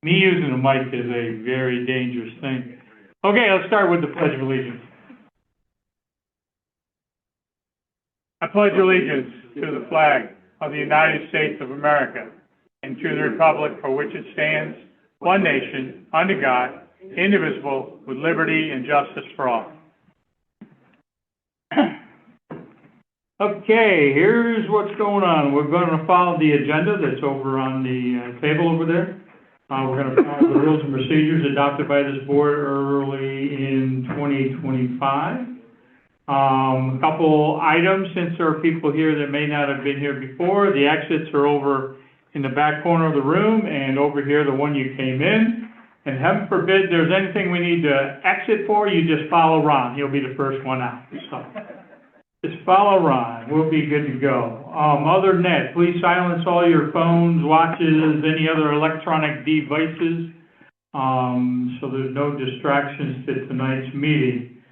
Me using a mic is a very dangerous thing. Okay, let's start with the Pledge of Allegiance. I pledge allegiance to the flag of the United States of America and to the republic for which it stands, one nation, under God, indivisible, with liberty and justice for all. Okay, here's what's going on. We're going to follow the agenda that's over on the table over there. We're going to follow the rules and procedures adopted by this board early in 2025. A couple items, since there are people here that may not have been here before. The exits are over in the back corner of the room, and over here, the one you came in. And heaven forbid there's anything we need to exit for, you just follow Ron. He'll be the first one out. So just follow Ron. We'll be good to go. Other than that, please silence all your phones, watches, any other electronic devices, so there's no distractions to tonight's meeting.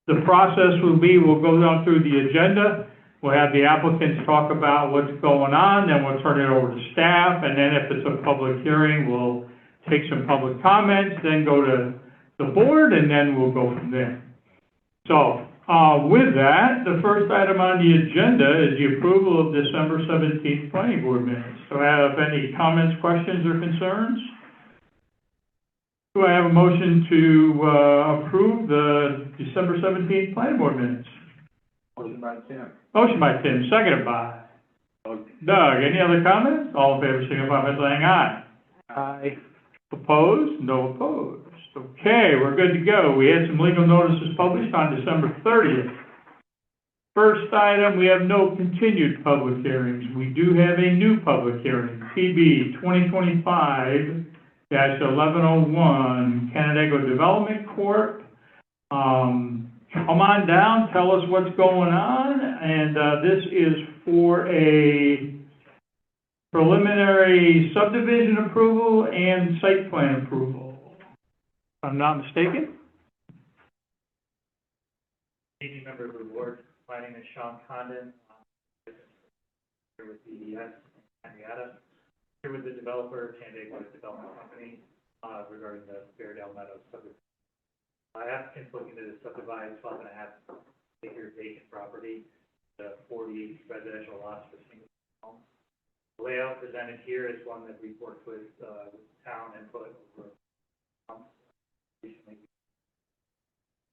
The process will be, we'll go down through the agenda. We'll have the applicants talk about what's going on, then we'll turn it over to staff, and then if it's a public hearing, we'll take some public comments, then go to the board, and then we'll go from there. So, with that, the first item on the agenda is the approval of December 17th planning board minutes. Do I have any comments, questions, or concerns? Do I have a motion to approve the December 17th planning board minutes? Motion by Tim. Motion by Tim, seconded by Doug. Any other comments? All in favor, signify by saying aye. Aye. Opposed? No opposed. Okay, we're good to go. We had some legal notices published on December 30th. First item, we have no continued public hearings. We do have a new public hearing, PB 2025-1101, Canandaigua Development Corp. Come on down, tell us what's going on, and this is for a preliminary subdivision approval and site plan approval. If I'm not mistaken. Meeting member of the board, my name is Sean Condon. Here with BDS and Henrietta. Here with the developer, Canandaigua Development Company, regarding the Fairdale Meadows subdivision. Applicants looking to subdivide 12.5 acre vacant property, the 40 residential lots for single homes. The layout presented here is one that we've worked with town input over months. Recently,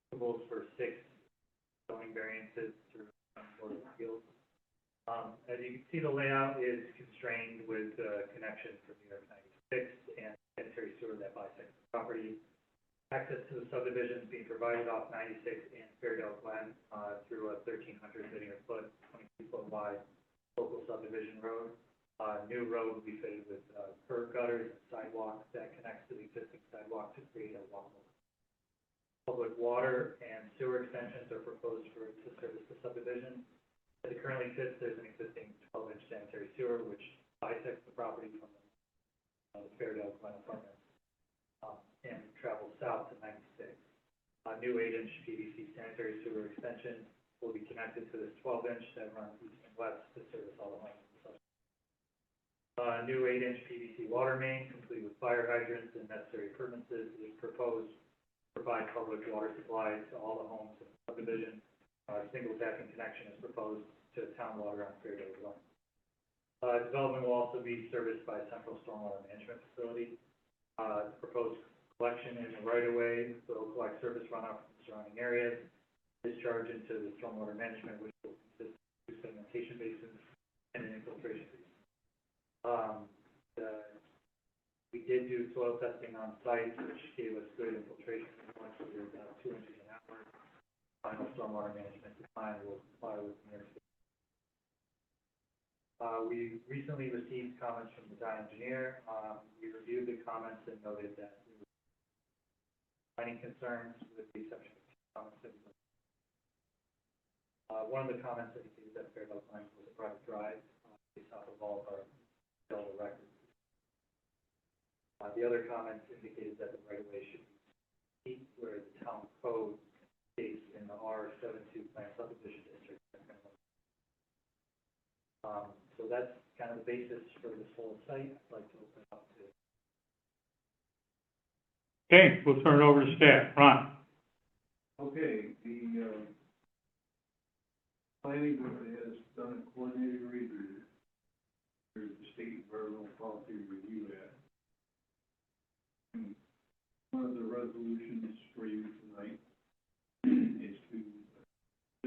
approvals for 6 zoning variances through Board of Appeals. As you can see, the layout is constrained with connection from New York 96 and sanitary sewer that bisects the property. Access to the subdivision is being provided off 96 and Fairdale Glen through a 1,300 linear foot, 22-foot wide local subdivision road. New road will be fitted with curb gutters and sidewalks that connects to the existing sidewalk to create a walkway. Public water and sewer extensions are proposed to service the subdivision. As it currently sits, there's an existing 12-inch sanitary sewer which bisects the property from the Fairdale Glen apartments. And travels south to 96. A new 8-inch PVC sanitary sewer extension will be connected to this 12-inch that runs east and west to service all the homes in the subdivision. New 8-inch PVC water main, complete with fire hydrants and necessary permits, is proposed to provide public water supply to all the homes in the subdivision. Single tapping connection is proposed to town water on Fairdale Glen. Development will also be serviced by a central stormwater management facility. Proposed collection in the right-of-way will collect surface runoff from surrounding areas, discharge into the stormwater management, which will consist of 2 sedimentation basins and an infiltration basin. We did do soil testing on site, which gave us good infiltration results. So we're about 2 inches an hour. Final stormwater management design will comply with the New York State. We recently received comments from the design engineer. We reviewed the comments and noted that there were finding concerns with the exception of 2 comments. One of the comments indicated that Fairdale Glen was a private drive based off of all of our available records. The other comments indicated that the right-of-way should be where the town code states in the R72 Plan Subdivision District. So that's kind of the basis for this whole site. I'd like to open it up to. Okay, we'll turn it over to staff. Ron? Okay, the, planning board has done a coordinated review through the State Environmental Quality Review Act. And one of the resolutions for you tonight is to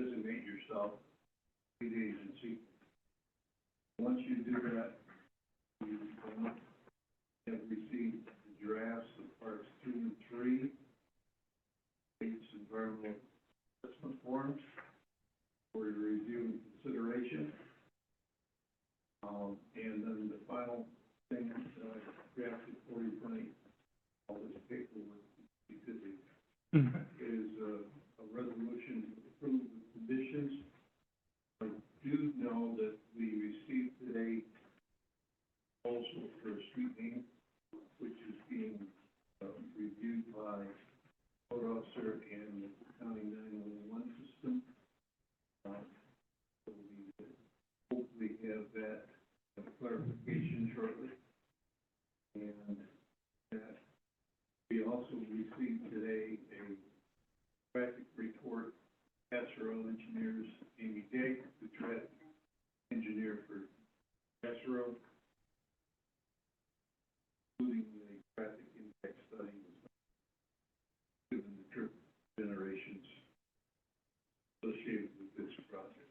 designate yourself lead agency. Once you do that, you have received the drafts of parts 2 and 3, state's environmental assessment forms for your review and consideration. And then the final thing drafted for you tonight, all this paperwork, is a resolution to approve the conditions. I do know that we received today also for a street name, which is being reviewed by code officer and the county 911 system. So we hopefully have that clarification shortly. And that we also received today a traffic report, Casserole Engineers, Amy Day, the traffic engineer for Casserole, including the traffic impact study, given the trip generations associated with this project.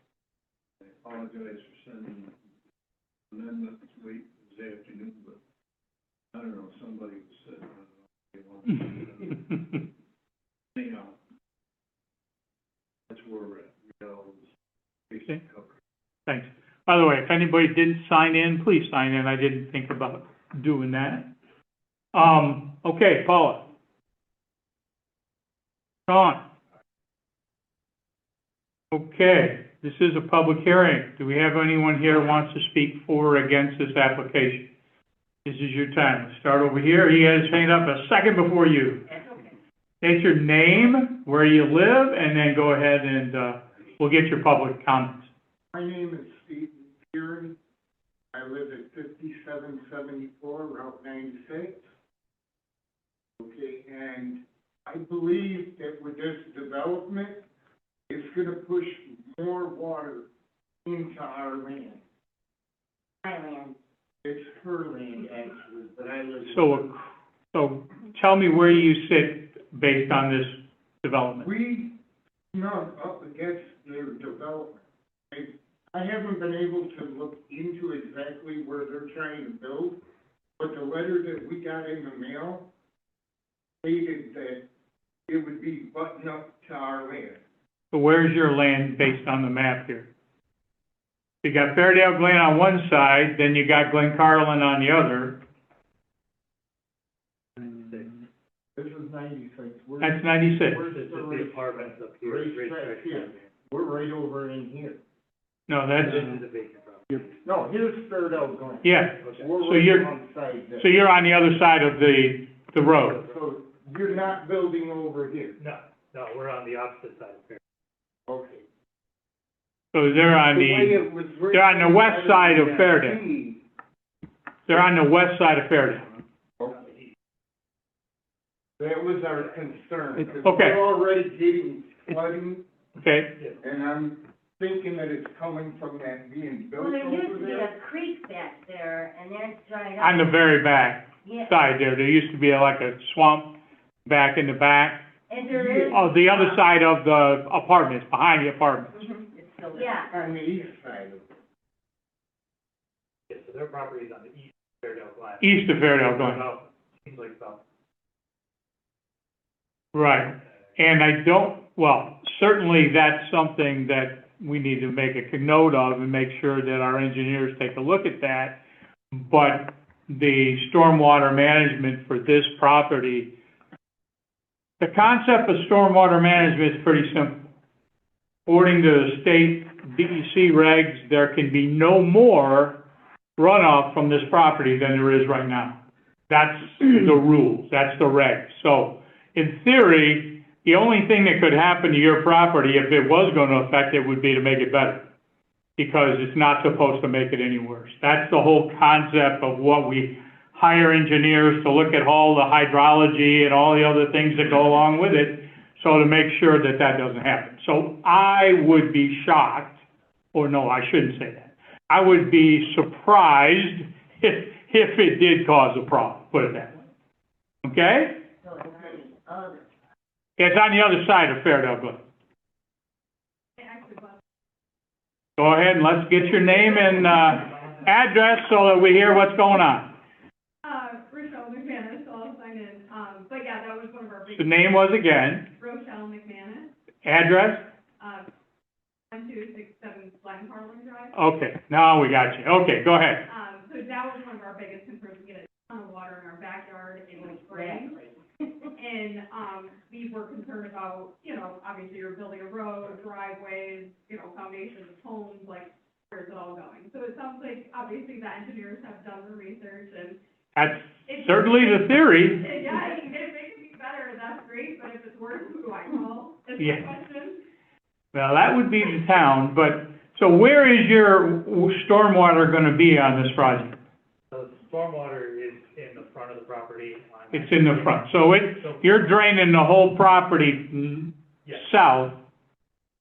I apologize for sending amendments late this afternoon, but I don't know, somebody was sitting on it all day long. Anyhow, that's where we're at. We got all this basic covered. Thanks. By the way, if anybody didn't sign in, please sign in. I didn't think about doing that. Okay, Paula. Sean. Okay, this is a public hearing. Do we have anyone here who wants to speak for or against this application? This is your time. Let's start over here. He has his hand up a second before you. State your name, where you live, and then go ahead and we'll get your public comments. My name is Steve Kieran. I live at 5774 Route 96. Okay, and I believe that with this development, it's going to push more water into our land. My land. It's her land, actually, but I live. So tell me where you sit based on this development. We snug up against their development. I haven't been able to look into exactly where they're trying to build, but the letter that we got in the mail stated that it would be buttoned up to our land. So where's your land based on the map here? You got Fairdale Glen on one side, then you got Glen Carlin on the other. This is 96. That's 96. Where's The apartments up here. right here. We're right over in here. No, that's, This is a vacant property. No, here's Fairdale Glen. yeah. We're So right you're, on the side there. so you're on the other side of the road. So you're not building over here. No, we're on the opposite side of here. Okay. So they're on they're on the west side of Fairdale. They're on the west side of Fairdale. Okay. That was our concern. Okay. We're already getting flooding, Okay, and I'm thinking that it's coming from that being built Well, there used over to be there. a creek back there, and then it's dried up. on the very back Yeah, side there used to be like a swamp back in the back. and there is. Oh, the other side of the apartments, behind the apartments. It's still there. Yeah, On the east side of it. Yeah, so their property is on the east of Fairdale Glen. East of Fairdale Glen. About, seems like about. Right. And I don't, well, certainly that's something that we need to make a note of and make sure that our engineers take a look at that. But the stormwater management for this property, the concept of stormwater management is pretty simple. According to the state DEC regs, there can be no more runoff from this property than there is right now. That's the rules, that's the regs. So in theory, the only thing that could happen to your property if it was going to affect it would be to make it better. because it's not supposed to make it any worse. That's the whole concept of what we hire engineers to look at all the hydrology and all the other things that go along with it, so to make sure that that doesn't happen. So I would be shocked, or no, I shouldn't say that. I would be surprised if it did cause a problem, put it that way. Okay? So it's on the other. It's on the other side of Fairdale Glen. Go ahead and let's get your name and, address so that we hear what's going on. Rochelle McManus, so I'll sign in. But yeah, that was one of our The big, name was again, Rochelle McManus, address? 1267 Glen Carlin Drive. Okay, now we got you. Okay, go ahead. So that was one of our biggest concerns, we get a ton of water in our backyard in the spring. Exactly. And, we were concerned about, you know, obviously you're building a road, driveways, you know, foundations of homes, like, where's it all going? So it sounds like, obviously, the engineers have done the research and. That's certainly the theory. Yeah, if it makes it better, that's great, but if it's worse, who do I call? Is Yeah. my question. Well, that would be the town, but, so where is your stormwater gonna be on this project? So the stormwater is in the front of the property. It's in the front, so you're draining the whole property Yes. south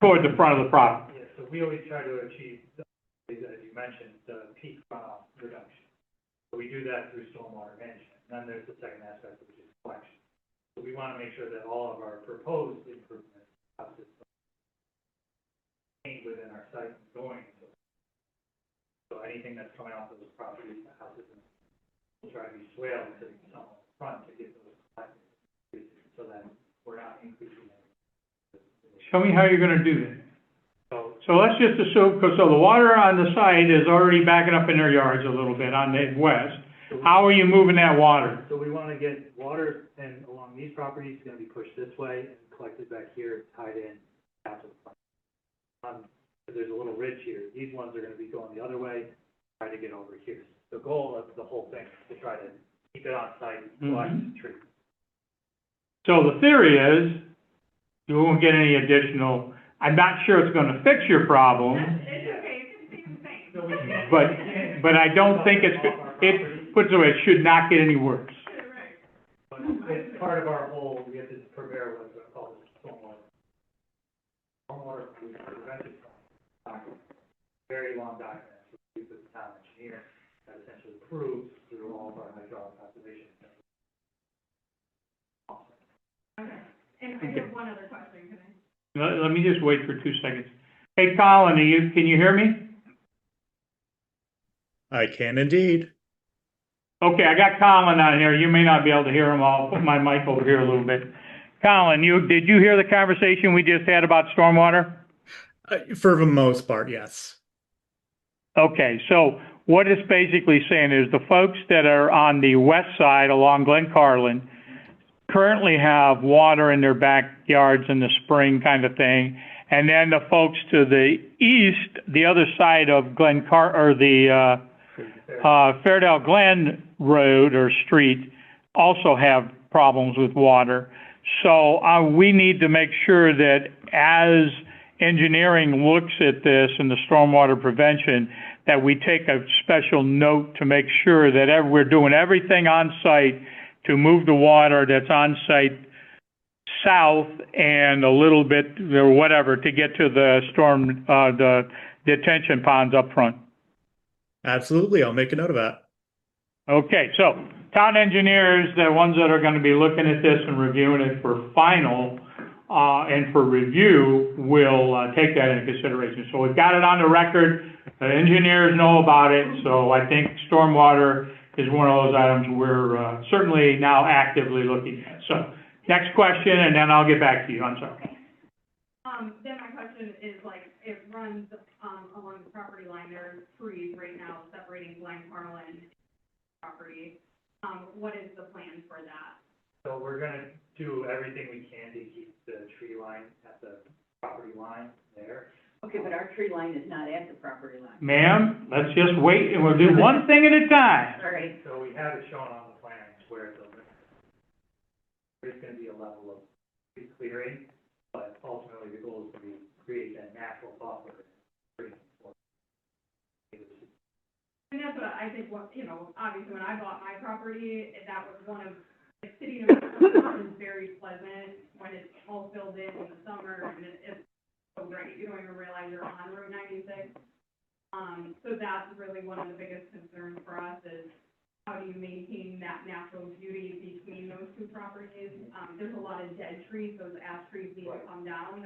toward the front of the property. Yeah, so we always try to achieve, as you mentioned, the peak runoff reduction. So we do that through stormwater management. And then there's the second aspect, which is collection. So we want to make sure that all of our proposed improvements have this contained within our site and going into it. So anything that's coming off of those properties, the houses, we'll try to be swaled to some of the front to get those collected, so that we're not increasing it. Show me how you're gonna do that. So So let's just assume, because so the water on the site is already backing up in their yards a little bit on the west. How are you moving that water? So we want to get water and along these properties, it's going to be pushed this way and collected back here, tied in out to the front. There's a little ridge here. These ones are going to be going the other way, try to get over here. The goal of the whole thing is to try to keep it on site, collect and treat. So the theory is, you won't get any additional, I'm not sure it's gonna fix your problem, It's okay, it's gonna stay the same. So we can't. but I don't think it, puts it away, it should not get any worse. Right. But it's part of our whole, we have to prepare what's called stormwater. Stormwater prevention plan. Very long document, we use with the town engineer, that essentially proves through all of our hydraulic calculations. Okay. And I have one other question, can I? Let me just wait for 2 seconds. Hey, Colin, can you hear me? I can indeed. Okay, I got Colin on here, you may not be able to hear him, I'll put my mic over here a little bit. Colin, did you hear the conversation we just had about stormwater? For the most part, yes. Okay, so what it's basically saying is the folks that are on the west side along Glen Carlin currently have water in their backyards in the spring kind of thing, and then the folks to the east, the other side of Fairdale Glen Road or street also have problems with water. So we need to make sure that as engineering looks at this and the stormwater prevention, that we take a special note to make sure that we're doing everything on site to move the water that's on site south and a little bit or whatever to get to the the detention ponds up front. Absolutely. I'll make a note of that. Okay, so town engineers, the ones that are going to be looking at this and reviewing it for final and for review will take that into consideration. So we've got it on the record. The engineers know about it, so I think stormwater is one of those items we're certainly now actively looking at. So next question, and then I'll get back to you. I'm sorry. Then my question is, like, it runs, along the property line, there are trees right now separating Glen Carlin property. What is the plan for that? So we're gonna do everything we can to keep the tree line at the property line there. Okay, but our tree line is not at the property line. Ma'am, let's just wait and we'll do one thing at a time. All right. So we have it shown on the plans where there's gonna be a level of tree clearing, but ultimately the goal is to create that natural buffer. And that's what I think, obviously when I bought my property, that was one of, like, sitting in the is very pleasant when it's all filled in the summer, and it's so great, you don't even realize you're on Route 96. So that's really one of the biggest concerns for us is how do you maintain that natural beauty between those two properties? There's a lot of dead trees, those ash trees need to come down.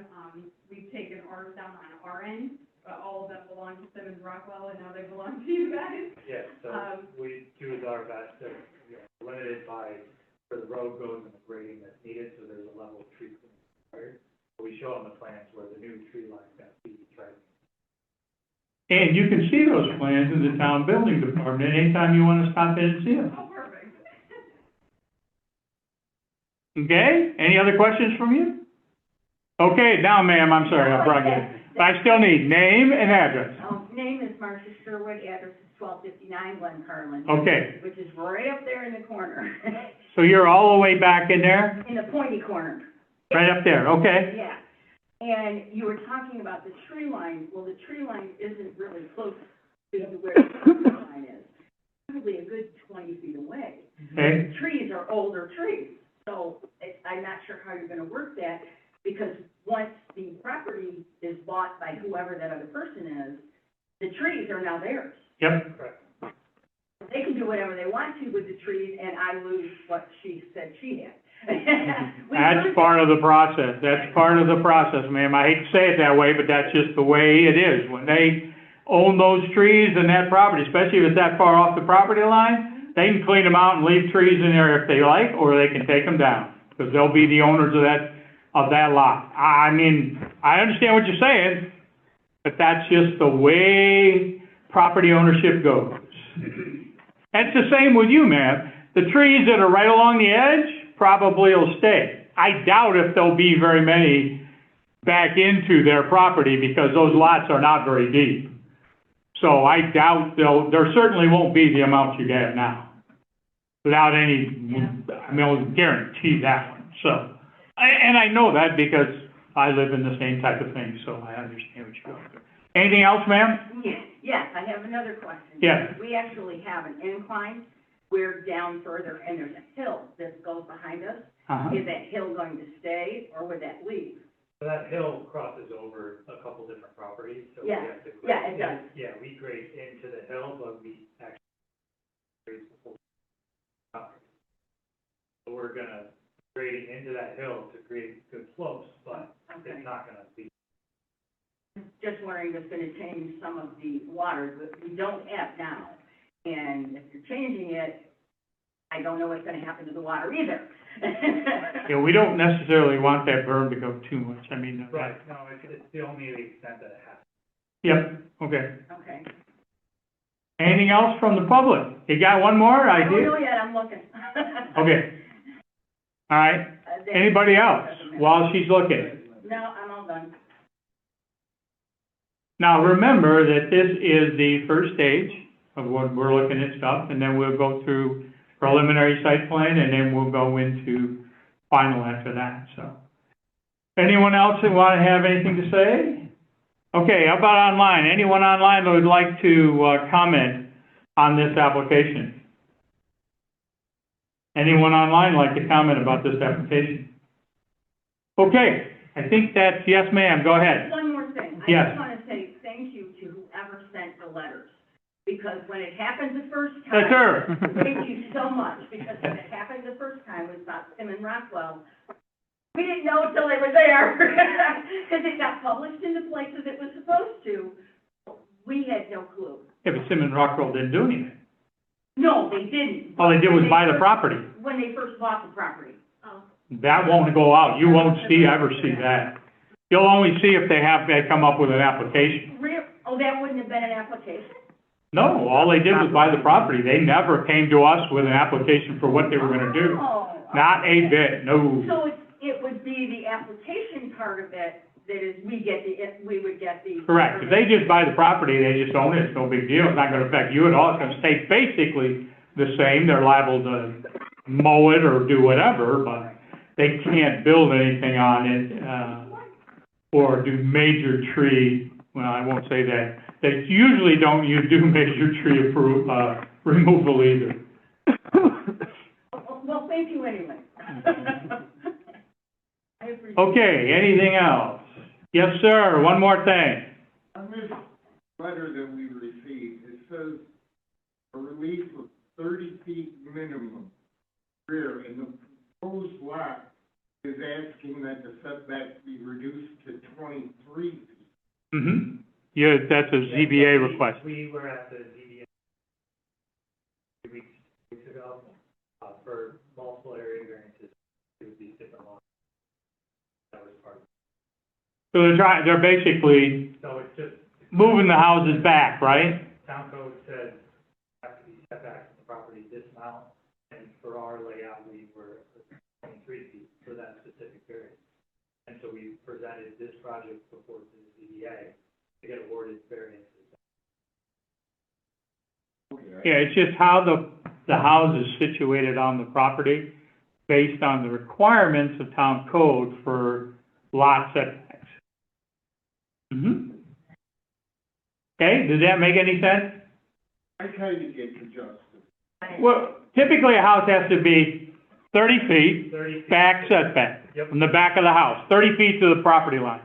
We've taken ours down on our end, but all of them belong to Simmons Rockwell, and now they belong to you guys. Yeah, so we do our best to, limited by where the road goes and the grading that's needed, so there's a level of trees required. But we show on the plans where the new tree line got to be tried. And you can see those plans in the town building department anytime you want to stop in and see them. Oh, perfect. Okay, any other questions from you? Okay, now ma'am, I'm sorry, I brought you in. But I still need name and address. Name is Marcia Sherwood, address is 1259 Glen Carlin. Okay, Which is right up there in the corner, so you're all the way back in there? in the pointy corner. Right up there, okay. Yeah. And you were talking about the tree line. Well, the tree line isn't really close to where the property line is. Probably a good 20 feet away. Okay, The trees are older trees, so I'm not sure how you're gonna work that, because once the property is bought by whoever that other person is, the trees are now theirs. yep, Correct. They can do whatever they want to with the trees, and I lose what she said she had. that's part of the process, that's part of the process, ma'am. I hate to say it that way, but that's just the way it is. When they own those trees and that property, especially if it's that far off the property line, they can clean them out and leave trees in there if they like, or they can take them down, because they'll be the owners of that lot. I mean, I understand what you're saying, but that's just the way property ownership goes. And it's the same with you, ma'am. The trees that are right along the edge probably will stay. I doubt if there'll be very many back into their property because those lots are not very deep. So I doubt there certainly won't be the amount you have now. Without any, I mean, I'll guarantee that one. So, and I know that because I live in the same type of thing, so I understand what you're going through. Anything else, ma'am? Yes, I have another question. Yes. We actually have an incline. We're down further, and there's a hill that goes behind us. Uh-huh. Is that hill going to stay, or would that leave? So that hill crosses over a couple different properties, so we Yeah. have to. Yeah, it does. Yeah, we grade into the hill, but we actually grade the whole property. So we're gonna grading into that hill to create good slopes, but Okay. it's not gonna be. Just wondering if it's gonna change some of the water that we don't have now. And if you're changing it, I don't know what's gonna happen to the water either. Yeah, we don't necessarily want that berm to go too much. I mean, Right, no, it's the only extent that it has. Yep, okay. Okay. Anything else from the public? You got one more I don't idea? know yet, I'm looking. Okay. All right. Anybody else while she's looking? No, I'm all done. Now, remember that this is the first stage of what we're looking at stuff, and then we'll go through preliminary site plan, and then we'll go into final after that, so. Anyone else that want to have anything to say? Okay, how about online? Anyone online that would like to comment on this application? Anyone online like to comment about this application? Okay, I think that's, yes ma'am, go ahead. One more thing. I Yes. just want to say thank you to whoever sent the letters, because when it happened the first time. That's her. Thank you so much, because when it happened the first time with Simmons Rockwell, we didn't know until they were there, because it got published in the places it was supposed to. We had no clue. Yeah, but Simmons Rockwell didn't do anything. No, they didn't. All they did was buy the property. When they first bought the property. Oh, That won't go out. You won't ever see that. You'll only see if they come up with an application. Oh, that wouldn't have been an application? No, all they did was buy the property. They never came to us with an application for what they were gonna do. Oh. Not a bit, no. So it would be the application part of it that is, we would get the. Correct. If they just buy the property, they just own it, it's no big deal. It's not gonna affect you at all. It's gonna stay basically the same. They're liable to mow it or do whatever, but they can't build anything on it, or do major tree, well, I won't say that, they usually don't, you do major tree removal either. Well, thank you anyway. I appreciate it. Okay, anything else? Yes, sir, one more thing. On this letter that we received, it says a relief of 30 feet minimum rear, and the proposed lot is asking that the setback be reduced to 23 feet. Mm-hmm. Yeah, that's a ZBA request. We were at the ZBA 3 weeks ago, for multiple area variances to these different lots. That was part of it. So they're basically So it's just, moving the houses back, right? town code said have to be set back from the property this amount, and for our layout, we were 23 feet for that specific area. And so we presented this project before to the ZBA to get awarded variances. Yeah, it's just how the house is situated on the property based on the requirements of town code for lot setbacks. Mm-hmm. Okay, does that make any sense? I kind of get the justice. Well, typically a house has to be 30 feet 30 feet. back setback Yep. from the back of the house, 30 feet to the property line.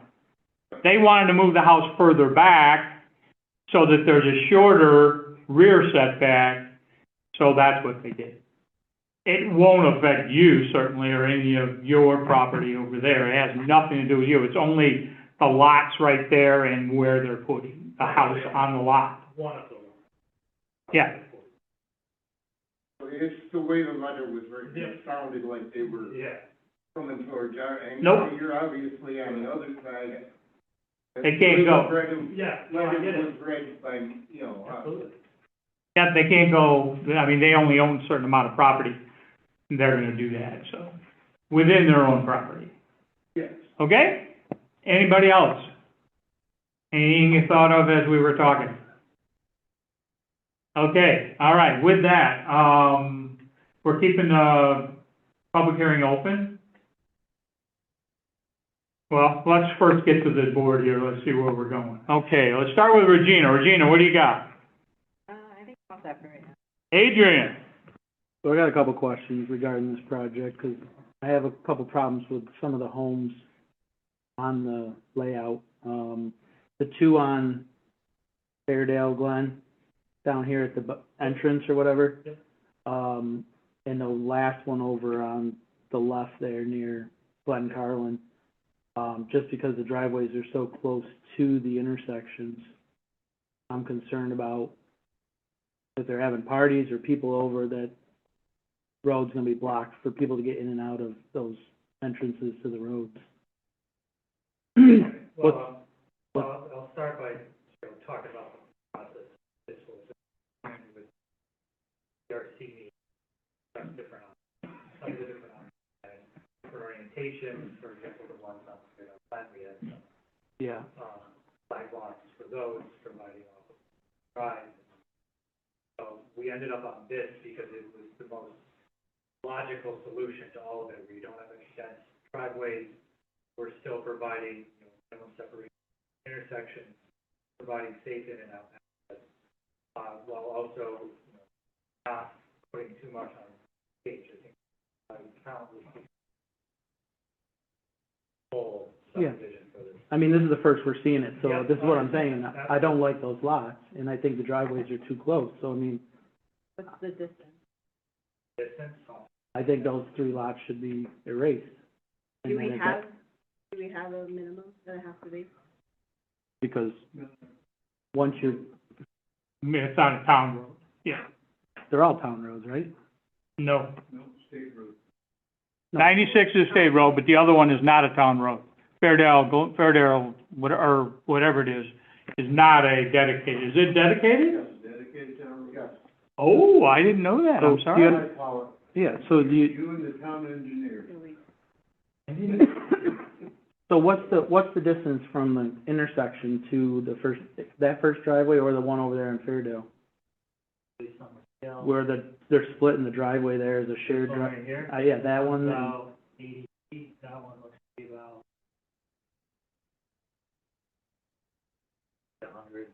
They wanted to move the house further back so that there's a shorter rear setback, so that's what they did. It won't affect you certainly, or any of your property over there. It has nothing to do with you. It's only the lots right there and where they're putting the house on the lot. One of them. Yeah. It's the way the letter was written, Yeah. it sounded like they were Yeah. coming towards our, and Nope. you're obviously on the other side. They can't go. Yeah, no, I Letter get it. was read by, you know, Absolutely. Yeah, they can't go, I mean, they only own a certain amount of property. They're gonna do that, so, within their own property. yes. Okay? Anybody else? Anything you thought of as we were talking? Okay, all right, with that, we're keeping the public hearing open. Well, let's first get to the board here, let's see where we're going. Okay, let's start with Regina. Regina, what do you got? I think I'm all set for right now. Adrian? So I got a couple questions regarding this project, because I have a couple problems with some of the homes on the layout. The two on Fairdale Glen, down here at the entrance or whatever. Yep. And the last one over on the left there near Glen Carlin. Just because the driveways are so close to the intersections, I'm concerned about if they're having parties or people over, that road's gonna be blocked for people to get in and out of those entrances to the roads. Well, I'll start by, talking about the process. This was with DRC, some different different orientation, for example, the ones on the plan we had, Yeah. sidewalks for those, providing off of drive. So we ended up on this because it was the most logical solution to all of it. We don't have any dense driveways. We're still providing, minimum separation intersections, providing safe in and out access, while also, not putting too much on stage. I think countless full subdivision for this. I mean, this is the first we're seeing it, so Yeah, this is what I'm saying. absolutely. I don't like those lots, and I think the driveways are too close, so I mean, What's the distance? Distance, I think those three lots should be erased. And Do then we it- have a minimum that it has to be? Because once you're, I mean, it's on a town road. Yeah. they're all town roads, right? No. No, state road. No. 96 is a state road, but the other one is not a town road. Fairdale, or whatever it is not a dedicated. Is it dedicated? Yes, dedicated town road. Yes. Oh, I didn't know that, I'm So, sorry. yeah. I call it. Yeah, so do you, You and the town engineer. so what's the distance from the intersection to the that first driveway or the one over there in Fairdale? Where they're splitting the driveway there is a shared This one drive. right here, Yeah, that one, and- about 80 feet, that one looks to be about 100.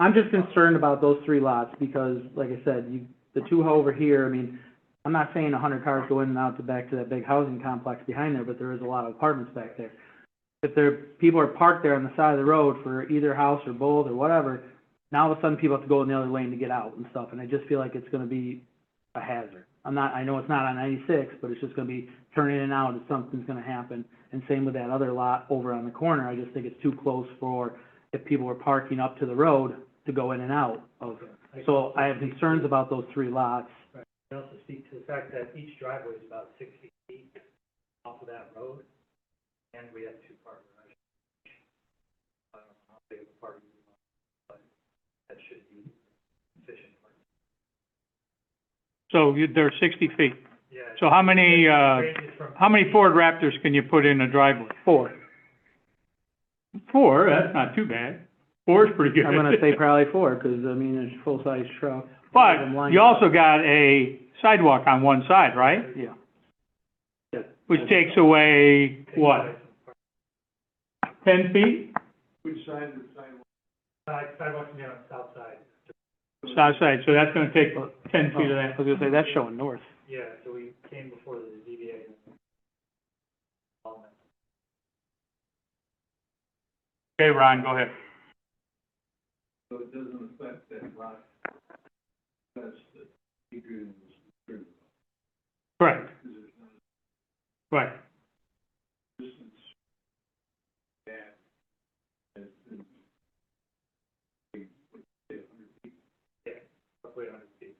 I'm just concerned about those 3 lots because, like I said, the 2 over here, I mean, I'm not saying 100 cars go in and out back to that big housing complex behind there, but there is a lot of apartments back there. If people are parked there on the side of the road for either house or both or whatever, now all of a sudden people have to go in the other lane to get out and stuff, and I just feel like it's gonna be a hazard. I know it's not on 96, but it's just gonna be turning in and out if something's gonna happen. And same with that other lot over on the corner, I just think it's too close for if people were parking up to the road to go in and out of. So I have concerns about those 3 lots. Right. I also speak to the fact that each driveway is about 60 feet off of that road, and we have 2 car garages. I don't know how big of a parking lot, but that should be sufficient. So they're 60 feet. Yeah. So how many, Ranges from how many Ford Raptors can you put in a driveway? 4. 4, that's not too bad. 4 is pretty good. I'm gonna say probably 4, because, I mean, it's a full-size truck. But you also got a sidewalk on one side, right? Yeah. Which takes away, what, 10 feet? Which side of the sidewalk? Sidewalks on the south side. South side, so that's gonna take 10 feet of I that. was gonna say, that's showing north. Yeah, so we came before the ZBA. Okay, Ron, go ahead. So it doesn't affect that lot, that's the Adrian was concerned about, Correct, because there's not right. a distance that has been, say, 100 feet. Roughly 100 feet.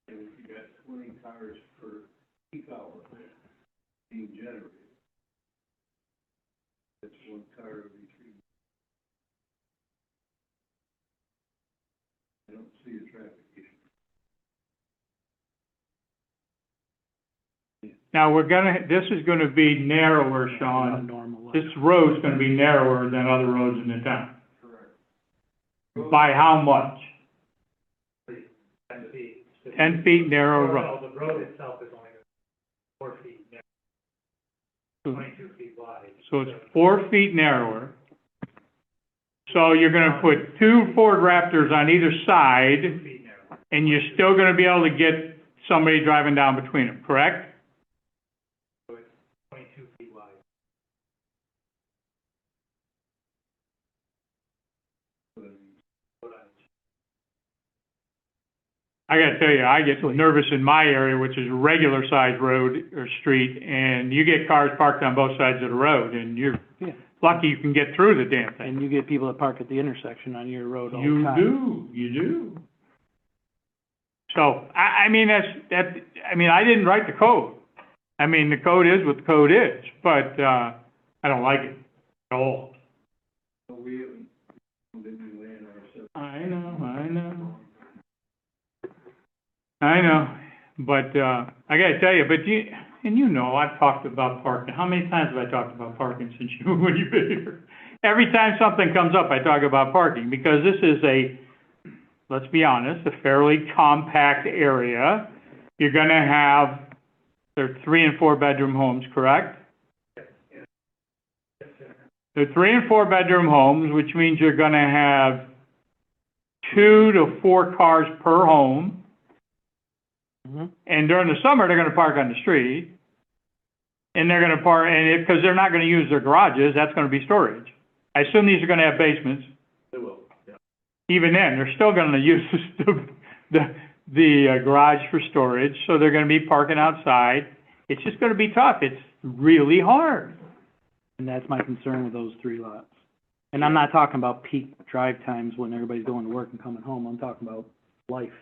And if you got 20 cars per peak hour being generated, that's 1 car every 3 minutes. I don't see a traffic issue. Now, this is gonna be narrower, Sean. Normal. This road's gonna be narrower than other roads in the town. Correct. By how much? 10 feet. 10 feet narrow road. No, the road itself is only 4 feet narrow, 22 feet wide. So it's 4 feet narrower. So you're gonna put 2 Ford Raptors on either 2 side, feet narrow. and you're still gonna be able to get somebody driving down between them, correct? So it's 22 feet wide. I gotta tell you, I get nervous in my area, which is a regular sized road or street, and you get cars parked on both sides of the road, and you're Yeah. lucky you can get through the damn thing. And you get people that park at the intersection on your road all the time. You do. So, I mean, I didn't write the code. I mean, the code is what the code is, but, I don't like it at all. So we haven't, didn't we land ourselves? I know, but, I gotta tell you, I've talked about parking. How many times have I talked about parking since when you've been here? Every time something comes up, I talk about parking, because this is let's be honest, a fairly compact area. You're gonna have, they're 3 and 4 bedroom homes, correct? They're 3 and 4 bedroom homes, which means you're gonna have 2 to 4 cars per home. Mm-hmm. And during the summer, they're gonna park on the street. And they're gonna park, because they're not gonna use their garages, that's gonna be storage. I assume these are gonna have basements. They will, yeah. Even then, they're still gonna use the garage for storage, so they're gonna be parking outside. It's just gonna be tough. It's really hard. And that's my concern with those 3 lots. And I'm not talking about peak drive times when everybody's going to work and coming home. I'm talking about life,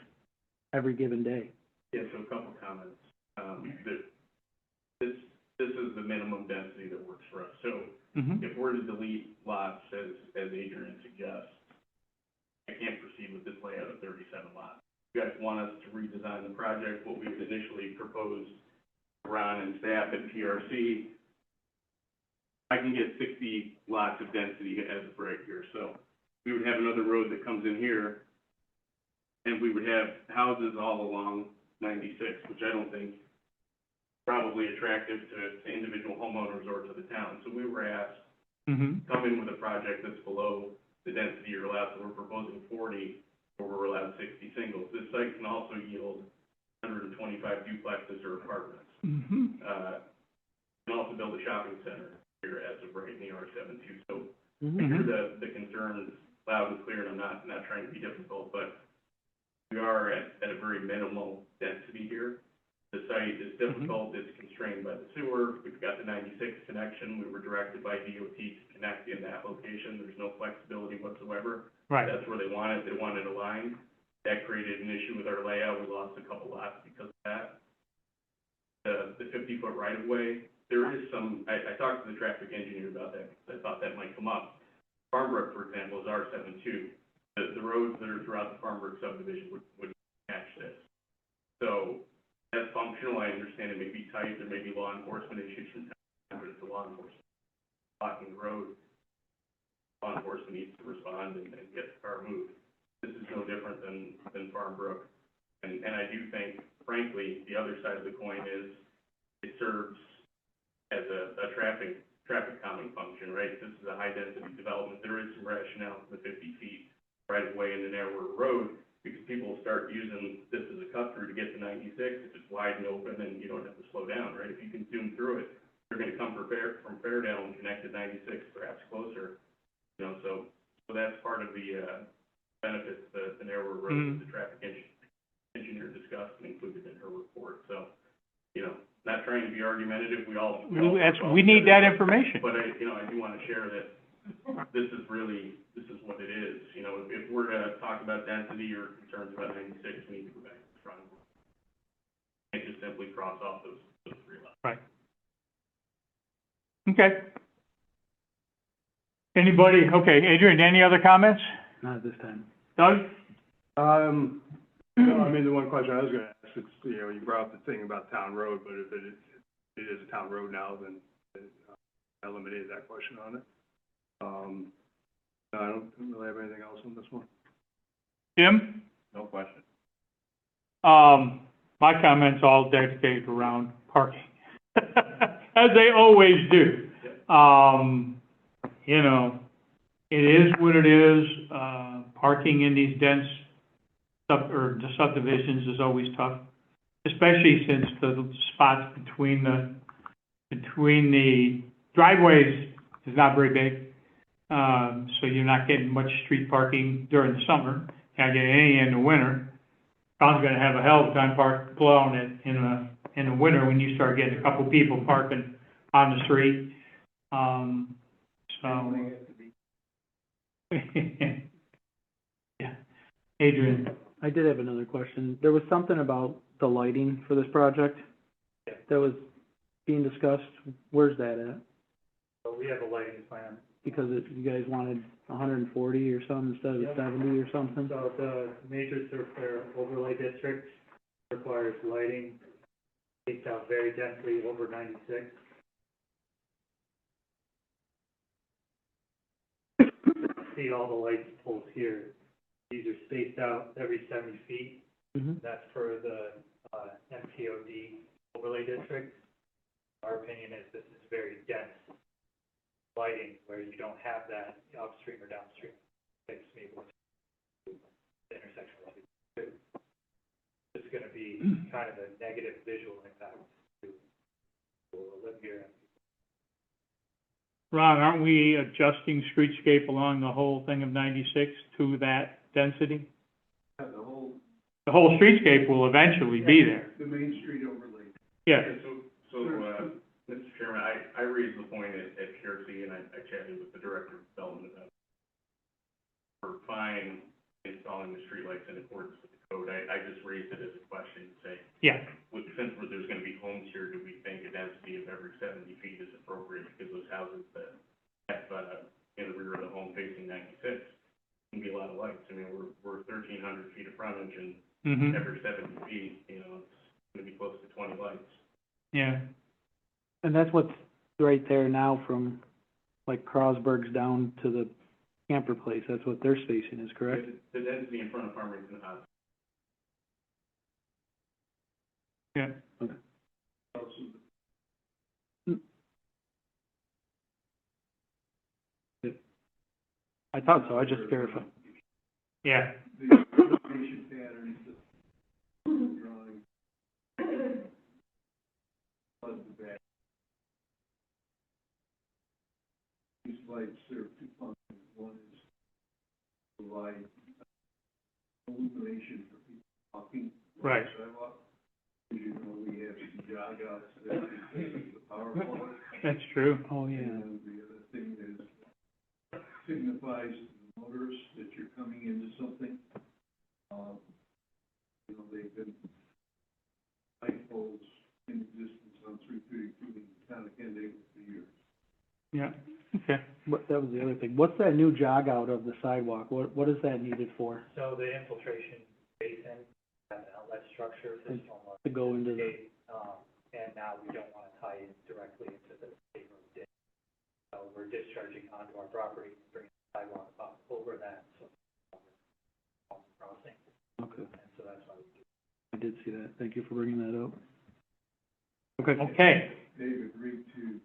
every given day. Yeah, so a couple comments. This is the minimum density that works for us. So Mm-hmm. if we're to delete lots, as Adrian suggests, I can't proceed with this layout of 37 lots. You guys want us to redesign the project, what we've initially proposed, Ron and staff at PRC, I can get 60 lots of density as of right here. So we would have another road that comes in here, and we would have houses all along 96, which I don't think probably attractive to individual homeowners or to the town. So we were asked Mm-hmm. to come in with a project that's below the density you're allowed, so we're proposing 40, where we're allowed 60 singles. This site can also yield 125 duplexes or apartments. Mm-hmm. You can also build a shopping center here as of right in the R7 too. So I Mm-hmm. hear the concerns loud and clear, and I'm not trying to be difficult, but we are at a very minimal density here. The site is difficult, it's constrained by the sewer, we've got the 96 connection, we were directed by DOT to connect in that location, there's no flexibility whatsoever. Right. That's where they wanted a line. That created an issue with our layout, we lost a couple lots because of that. The 50-foot right-of-way, there is some, I talked to the traffic engineer about that, because I thought that might come up. Farmbrook, for example, is R7 too. The roads that are throughout the Farmbrook subdivision would match this. So that's functional, I understand it may be tight, there may be law enforcement issues from time, but it's a law enforcement blocking the road. Law enforcement needs to respond and get the car moved. This is no different than Farmbrook. And I do think, frankly, the other side of the coin is it serves as a traffic calming function, right? This is a high density development. There is some rationale for the 50 feet right of way in the narrower road, because people start using this as a cut through to get to 96. If it's wide and open, then you don't have to slow down, right? If you can zoom through it, they're going to come from Fairdale and connect to 96, perhaps closer. You know, so that's part of the benefits the narrower road that the traffic engineer discussed and included in her report. So, you know, not trying to be argumentative. We need that information. But I do want to share that this is what it is. You know, if we're going to talk about density or concerns about 96, we need to go back to the front. We can't just simply cross off those three lots. Right. Okay. Anybody, okay, Adrian, any other comments? Not at this time. Doug? No, I mean, the one question I was gonna ask is, you know, you brought up the thing about town road, but if it is a town road now, then I eliminated that question on it. No, I don't really have anything else on this one. Jim? No question. My comments all dedicated around parking, as they always do. You know, it is what it is. Parking in these dense the subdivisions is always tough, especially since the spots between the driveways is not very big. So you're not getting much street parking during the summer. Can't get any in the winter. Tom's gonna have a hell of a time plowing it in the winter when you start getting a couple people parking on the street. Yeah. Adrian? I did have another question. There was something about the lighting for this project that was being discussed. Where's that at? So we have a lighting plan. Because you guys wanted 140 or something instead of 70 or something? So the major thoroughfare overlay district requires lighting spaced out very densely over 96. See all the light poles here. These are spaced out every 70 feet. Mm-hmm. That's for the MTOD overlay district. Our opinion is this is very dense lighting where you don't have that upstream or downstream. Makes me want to the intersection of the two. It's going to be kind of a negative visual impact to people who live here. Ron, aren't we adjusting streetscape along the whole thing of 96 to that density? Yeah, The whole streetscape will eventually be there. the Main Street overlay. Yeah. So, Mr. Chairman, I raised the point at PRC, and I chatted with the Director of Development about it. We're fine installing the streetlights in accordance with the code. I just raised it as a question to say, Yeah. since there's going to be homes here, do we think a density of every 70 feet is appropriate? Because those houses that have, in the rear of the home facing 96 can be a lot of lights. I mean, we're 1,300 feet of frontage, and every 70 feet, you know, it's going to be close to 20 lights. Yeah. And that's what's right there now from, like, Crosberg's down to the camper place. That's what their spacing is, correct? The density in front of Farmington House. Yeah. Okay. I thought so, I just verified. Yeah. The elevation patterns, the drawing, plus the back. These lights serve two functions. One is to provide illumination for people walking. Right. Sidewalk. As you know, we have some jog outs that is the power pole. That's true. Oh, yeah. And the other thing is signifies to the motorists that you're coming into something. You know, they've been light poles in existence on 332 in town of Kendall for years. Yeah, okay. That was the other thing. What's that new jog out of the sidewalk? What is that needed for? So the infiltration basin, that outlet structure for stormwater. To go into the, And now we don't want to tie in directly into the state road ditch. So we're discharging onto our property, bringing the sidewalk up over that, so crossing, okay, and so that's why we do. I did see that. Thank you for bringing that up. Okay, They've agreed to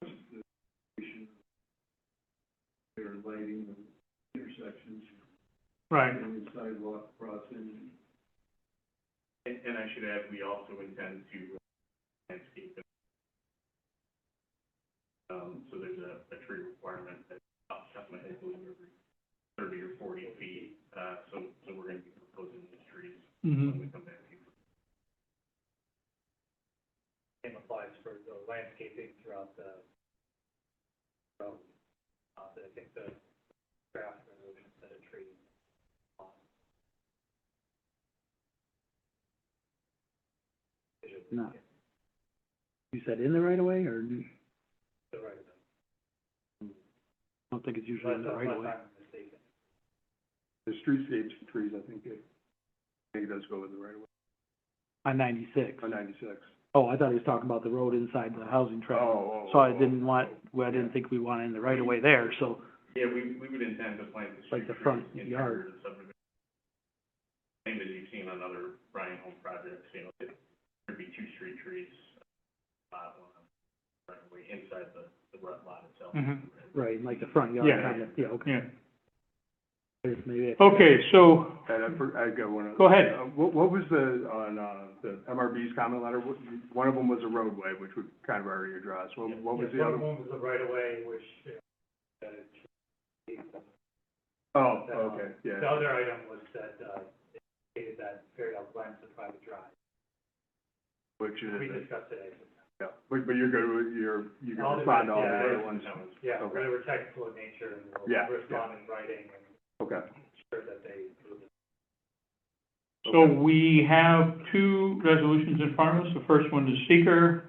the station, their lighting and intersections, right. and sidewalk crossing. And I should add, we also intend to landscape it. So there's a tree requirement that, off the top of my head, goes every 30 or 40 feet. So we're going to be proposing these trees when we come back to you. Same applies for the landscaping throughout the road. I think the draft resolution set a tree. No. You said in the right of way, or? The right of I don't think it's usually in the right of way. I'm mistaken. The streetscape trees, I think it does go with the right of way. On 96. On 96. Oh, I thought he was talking about the road inside the housing tract. So I didn't think we wanted in the right of way there, so. Yeah, we would intend to plant the Like street the front trees yard. interior to the subdivision. Same as you've seen on other Bryan home projects, you know, there'd be 2 street trees, one on right away inside the lot itself. Right, like the front yard Yeah. kind of, yeah, okay. Yeah. Maybe Okay, so, And I got one. Go ahead. What was the MRB's comment letter? One of them was a roadway, which would kind of already address. What was the other? One was the right of way, which, that it should be. Oh, okay, yeah. The other item was that, it stated that Fairdale Glen's a private drive. Which is, We discussed today. yeah, but you're good with, you can All the respond to all the rest, other ones? Yeah, Okay. they were technical in nature, and Yeah, we'll respond in writing and Okay. ensure that they approve it. so we have 2 resolutions in front of us. The first one is seeker,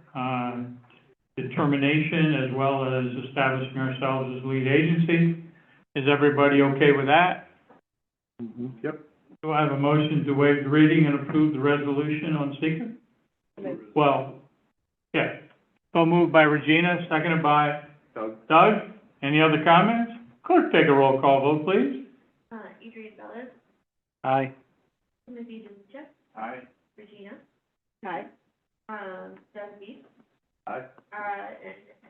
determination, as well as establishing ourselves as lead agency. Is everybody okay with that? Yep. Do I have a motion to waive the reading and approve the resolution on seeker? Well, yeah. So moved by Regina, seconded by Doug. Any other comments? Clerk, take a roll call vote, please. Adrian Bellis, Aye. Timothy Duchek, Aye. Regina, Hi. Doug Beat, Aye.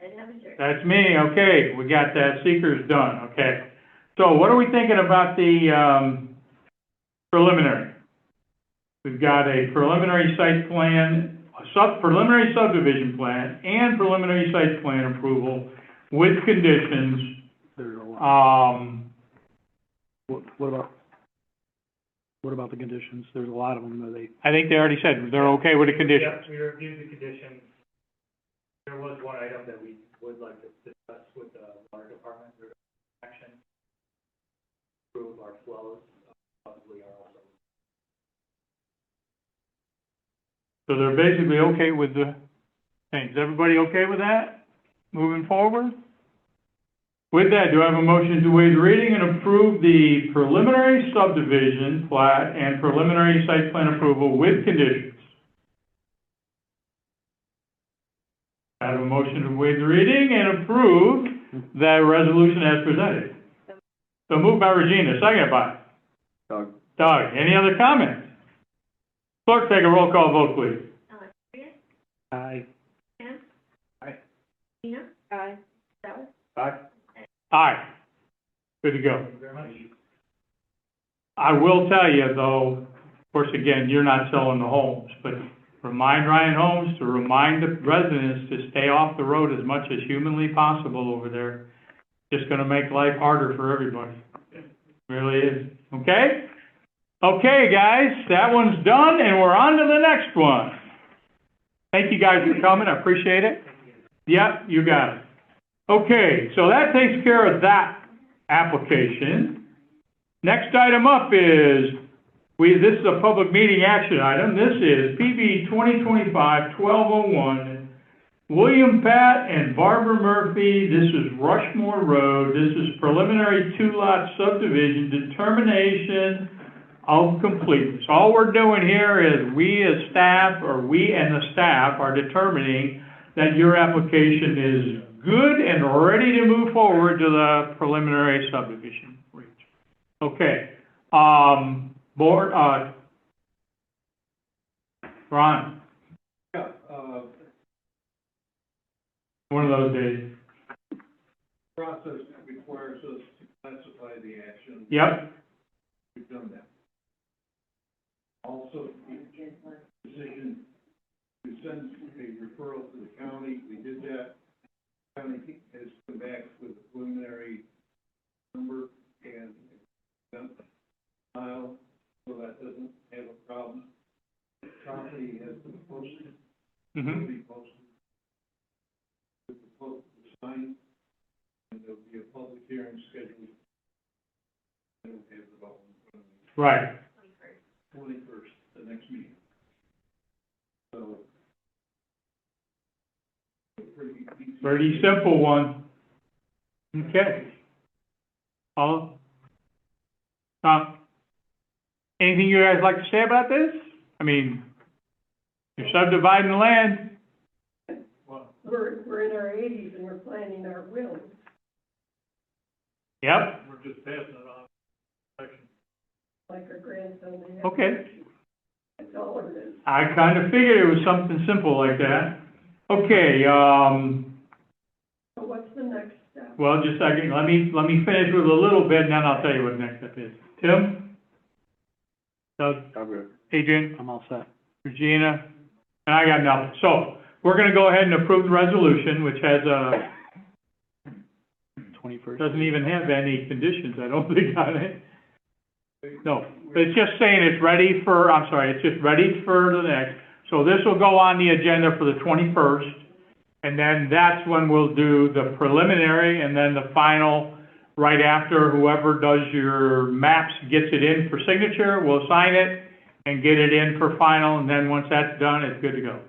and Evan Jerry. That's me, okay, we got that, seeker's done, okay. So what are we thinking about the, preliminary? We've got a preliminary site plan, preliminary subdivision plan, and preliminary site plan approval with conditions. There's a lot. What about the conditions? There's a lot of them, are they? I think they already said they're okay with the conditions. Yeah, we reviewed the conditions. There was one item that we would like to discuss with the water department, action. Improve our flows, probably are also. So they're basically okay with the things. Is everybody okay with that, moving forward? With that, do I have a motion to waive the reading and approve the preliminary subdivision plat and preliminary site plan approval with conditions? I have a motion to waive the reading and approve the resolution as presented. So moved by Regina, seconded by Doug. Doug. Any other comments? Clerk, take a roll call vote, please. Adrian, Aye. Ann, Aye. Regina, Aye. Bellis, Aye. Aye. Good to go. Thank you very much. I will tell you, though, of course, again, you're not selling the homes, but remind Ryan Homes to remind the residents to stay off the road as much as humanly possible over there. Just gonna make life harder for everybody. Really is. Okay? Okay, guys, that one's done, and we're on to the next one. Thank you guys for coming, I appreciate it. Yep, you got it. Okay, so that takes care of that application. Next item up is, this is a public meeting action item. This is PB 2025-1201, William Pat and Barbara Murphy. This is Rushmore Road. This is preliminary two-lot subdivision determination of completeness. All we're doing here is we and the staff are determining that your application is good and ready to move forward to the preliminary subdivision. Okay, board, Ron, Yeah, one of those days. process requires us to classify the action. Yep, We've done that. Also, decision to send a referral to the county, we did that. County has come back with a preliminary number and file, so that doesn't have a problem. Property has been posted, will be posted. With the sign, and there'll be a public hearing scheduled. And we'll have the vote in front of me. right. 21st, the next meeting. So, pretty easy. Pretty simple one. Okay. Anything you guys like to say about this? I mean, you're subdividing the land. We're in our 80s and we're planning our wills. Yep, We're just passing it on. Like our grandson. okay. That's all it is. I kind of figured it was something simple like that. Okay, So what's the next step? well, just a second, let me finish with a little bit, and then I'll tell you what the next step is. Tim? Doug? Adrian? I'm all set. Regina? And I got nothing. So, we're gonna go ahead and approve the resolution, which has 21st. doesn't even have any conditions, I don't think, on it. No, it's just saying it's ready for, it's just ready for the next. So this will go on the agenda for the 21st, and then that's when we'll do the preliminary, and then the final, right after whoever does your maps gets it in for signature, we'll sign it and get it in for final, and then once that's done, it's good to go.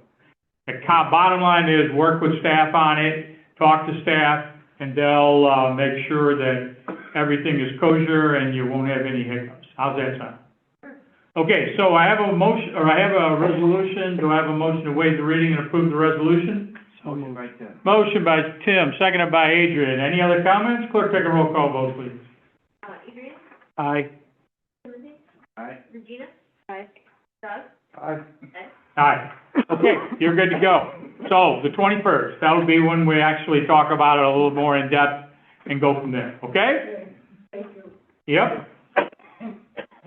The bottom line is work with staff on it, talk to staff, and they'll make sure that everything is kosher and you won't have any hiccups. How's that sound? Okay, so I have a motion, or I have a resolution. Do I have a motion to waive the reading and approve the resolution? Motion by Tim. Motion by Tim, seconded by Adrian. Any other comments? Clerk, take a roll call vote, please. Adrian? Aye. Timothy? Aye. Regina? Aye. Doug? Aye. Ed? Aye. Okay, you're good to go. So, the 21st, that'll be when we actually talk about it a little more in depth and go from there, okay? Thank you. Yep.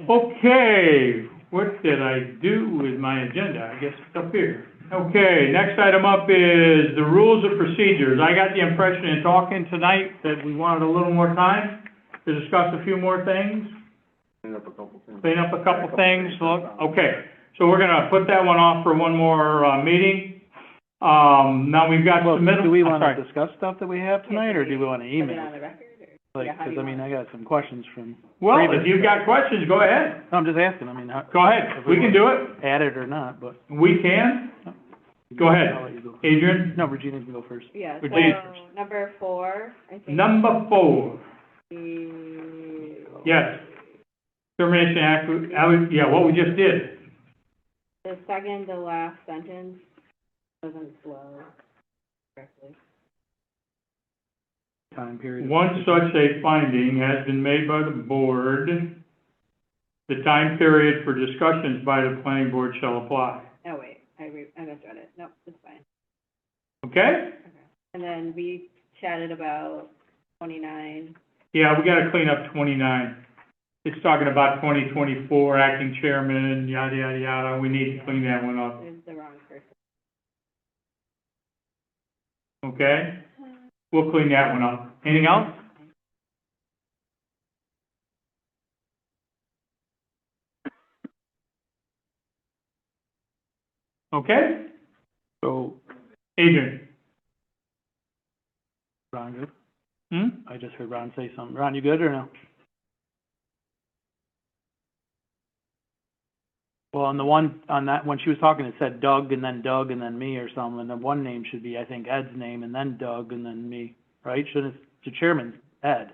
Okay, what did I do with my agenda? I guess it's up here. Okay, next item up is the rules of procedures. I got the impression in talking tonight that we wanted a little more time to discuss a few more things. Clean up a couple things. Okay, so we're gonna put that one off for one more, meeting. Now we've got Well, submitted. do we I'm want sorry. to discuss stuff that we have tonight, or do we want to Put it on email? the record, or? Like, Yeah, how do because, you I want got some questions from, Well, if previous- you've got questions, go ahead. I'm just asking, I mean, Go ahead, we can do it. add it or not, but. We can. Go I'll ahead, let you go first. Adrian. No, Regina can go first. Yeah, We did. so, number 4, I think. Number 4, The- yes. Termination act, yeah, what we just did. The second to last sentence doesn't flow correctly. Time period. Once such a finding has been made by the board, the time period for discussions by the planning board shall apply. Oh, wait, I misread it. Nope, it's fine. Okay? Okay. And then we chatted about 29, Yeah, we gotta clean up 29. It's talking about 2024, acting chairman, yada, yada, yada. We need to clean that one up, There's the wrong person. okay? We'll clean that one up. Anything else? Okay? So, Adrian? Ron, good? Hmm? I just heard Ron say something. Ron, you good or no? Well, on the one, on that, when she was talking, it said Doug and then me or something. The one name should be, I think, Ed's name and then Doug and then me, right? Shouldn't it, the chairman's Ed.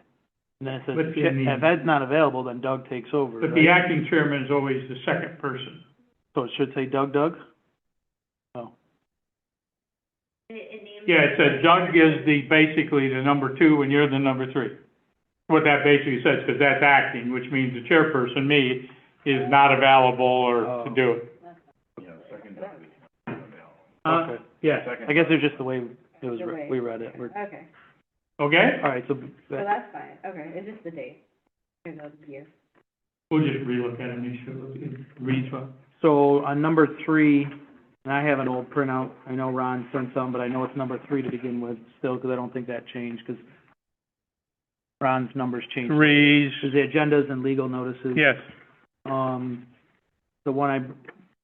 And then it says, But if Ed's not available, then Doug takes over, But right? the acting chairman is always the second person. So it should say Doug? Oh, Yeah, it says Doug is basically the number 2 and you're the number 3. What that basically says, because that's acting, which means the chairperson, me, is not available or to do it. Yeah, second deputy. okay. Yeah, I guess it's just the way it was, The way- we read it. Okay, okay? All right, so, so that's fine, okay, it's just the date. There's no year. We'll just relook at it, make sure it reads well. so on number 3, and I have an old printout. I know Ron sent some, but I know it's number 3 to begin with still, because I don't think that changed, because Ron's numbers changed. Threes, There's the agendas and legal notices. yes. The one I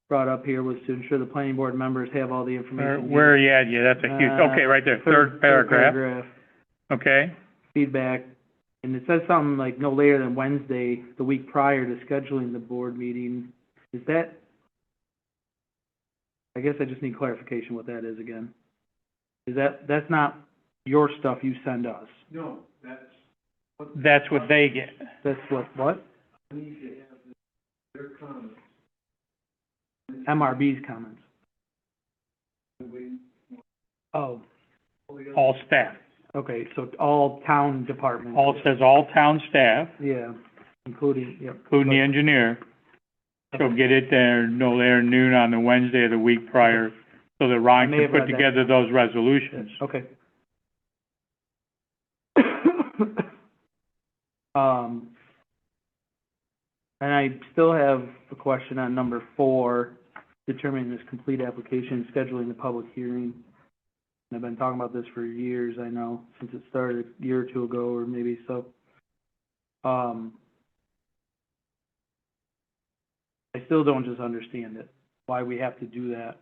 brought up here was to ensure the planning board members have all the information. Where are you at? Yeah, that's a huge, okay, right there, third paragraph, paragraph, okay? feedback, and it says something like no later than Wednesday, the week prior to scheduling the board meeting. Is that, I guess I just need clarification what that is again. Is that's not your stuff you send us? No, That's what they get. That's what? I need to have their comments. MRB's comments. We, Oh, All staff, okay, so all town departments. all, says all town staff, Yeah, including, yep. including the engineer, shall get it there no later than noon on the Wednesday of the week prior, so that I Ron may can have put read that. together those resolutions. Okay. And I still have a question on number 4, determining this complete application, scheduling the public hearing. And I've been talking about this for years, I know, since it started a year or 2 ago, or maybe so. I still don't just understand it, why we have to do that.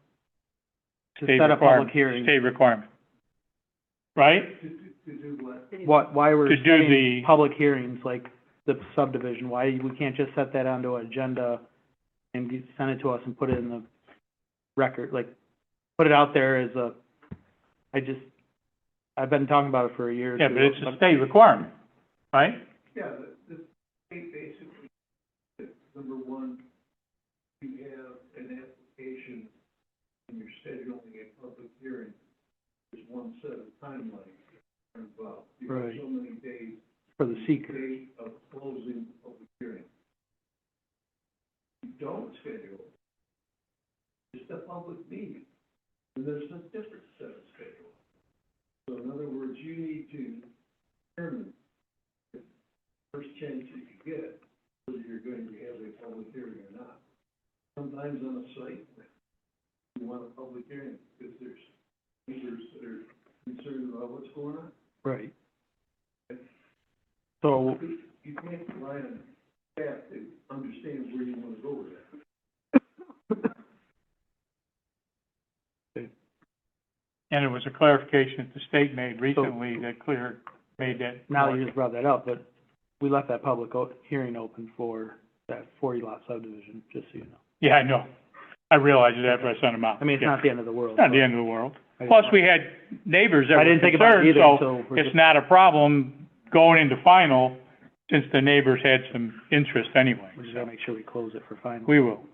To State set a requirement. public hearing. State requirement. Right? to do what? Why we're To do setting the- public hearings, like the subdivision, why we can't just set that onto an agenda and send it to us and put it in the record, like, put it out there as a, I've been talking about it for a year or two. Yeah, but it's a state requirement, right? Yeah, the state basically, number one, you have an application and you're scheduling a public hearing. There's one set of timelines involved. You have Right. so many days, For the seeker. date of closing the public hearing. You don't schedule, it's a public meeting, and there's a different set of schedule. So in other words, you need to determine the first chance that you get, whether you're going to have a public hearing or not. Sometimes on a site, you want a public hearing, because there's neighbors that are concerned about what's going on. Right. So, You can't rely on staff that understands where you want to go with that. And it was a clarification that the state made recently that made that. now you just brought that up, but we left that public hearing open for that 40 lot subdivision, just so you know. Yeah, I know. I realized it after I sent them out. I mean, it's Yeah. not the end of the world. Not the end of the world. I just Plus, thought- we had neighbors that I were didn't think about it concerned, either, so so we're it's just- not a problem going into final, since the neighbors had some interest anyway. We just gotta make sure we close it for final. We will.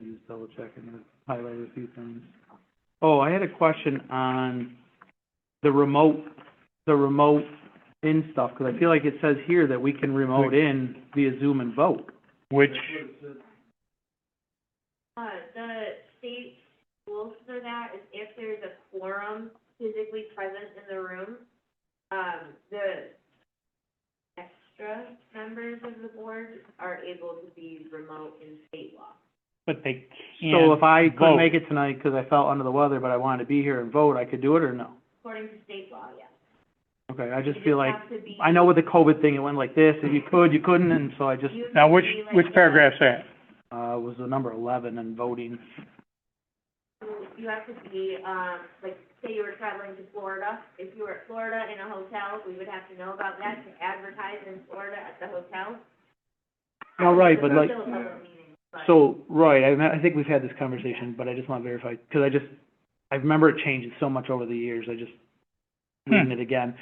Just double checking and highlight a few things. Oh, I had a question on the remote in stuff, because I feel like it says here that we can remote in via Zoom and vote. Which, The state rules for that is if there's a quorum physically present in the room, the extra members of the board are able to be remote in state law. but they So if I couldn't vote. make it tonight because I felt under the weather, but I wanted to be here and vote, I could do it or no? According to state law, yes. Okay, I just You feel like, have to be- I know with the COVID thing, it went like this, if you could, you couldn't, and so I just, you have Now, to which be like- paragraph's that? was the number 11 in voting. You have to be, like, say you were traveling to Florida. If you were at Florida in a hotel, we would have to know about that to advertise in Florida at the hotel. No, right, but like, Still a public meeting, but- so, right, I think we've had this conversation, but I just want to verify, because I remember it changing so much over the years, I just, reading it again.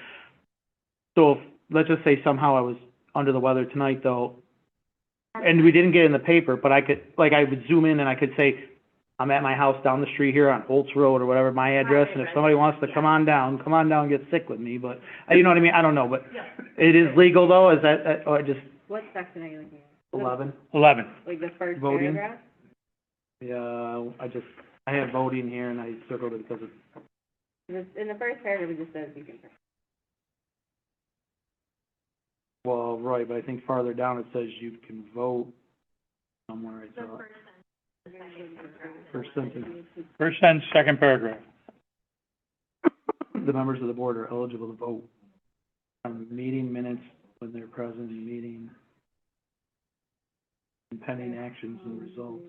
So if, let's just say somehow I was under the weather tonight, though, and we didn't get it in the paper, but I could, like, I would zoom in and I could say, I'm at my house down the street here on Holtz Road or whatever, my address, and if somebody wants to come on down, and get sick with me, but, you know what I mean? I don't know, but it is legal, though, is that, oh, I just, What section are you looking at? 11? 11. Like the first Voting? paragraph? Yeah, I had voting here and I circled it because of, In the first paragraph, it just says you can. well, right, but I think farther down it says you can vote somewhere, I The thought. first sentence. First sentence. First sentence, second paragraph. The members of the board are eligible to vote on meeting minutes when they're present in meeting, and pending actions and results.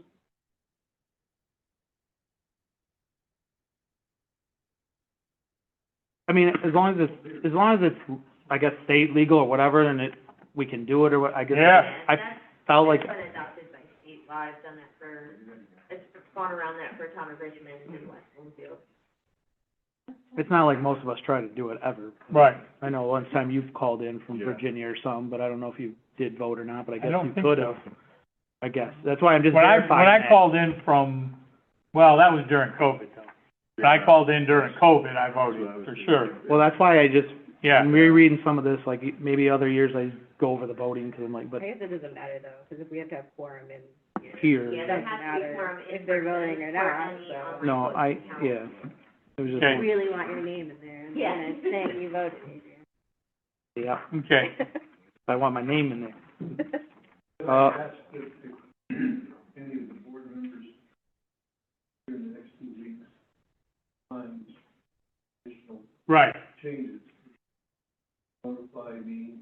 I mean, as long as it's, I guess, state legal or whatever, then we can do it, or what, I guess. Yeah. I felt like, That's been adopted by state law. I've done that it's gone around that for Town of Richmond and West Bloomfield. it's not like most of us try to do it ever. Right. I know one time you've called in from Yeah. Virginia or something, but I don't know if you did vote or not, but I guess don't you think could so. have. I guess, that's why I'm just When verifying I that. called in from, well, that was during COVID, though. When I called in during COVID, I voted, for sure. Well, that's why I just, Yeah. I'm rereading some of this, like, maybe other years I go over the voting, because I'm like, but I guess it doesn't matter though, because if we have to have quorum in, here, Yeah, it there doesn't has to be matter quorum in if they're person voting or for not, any so. online no, voting count. yeah. It was just, Okay. You really want your name in there, and Yeah. it's saying you voted. yeah, Okay. I want my name in there. Ask if any of the board members in the next 2 weeks find additional Right. changes, notify me,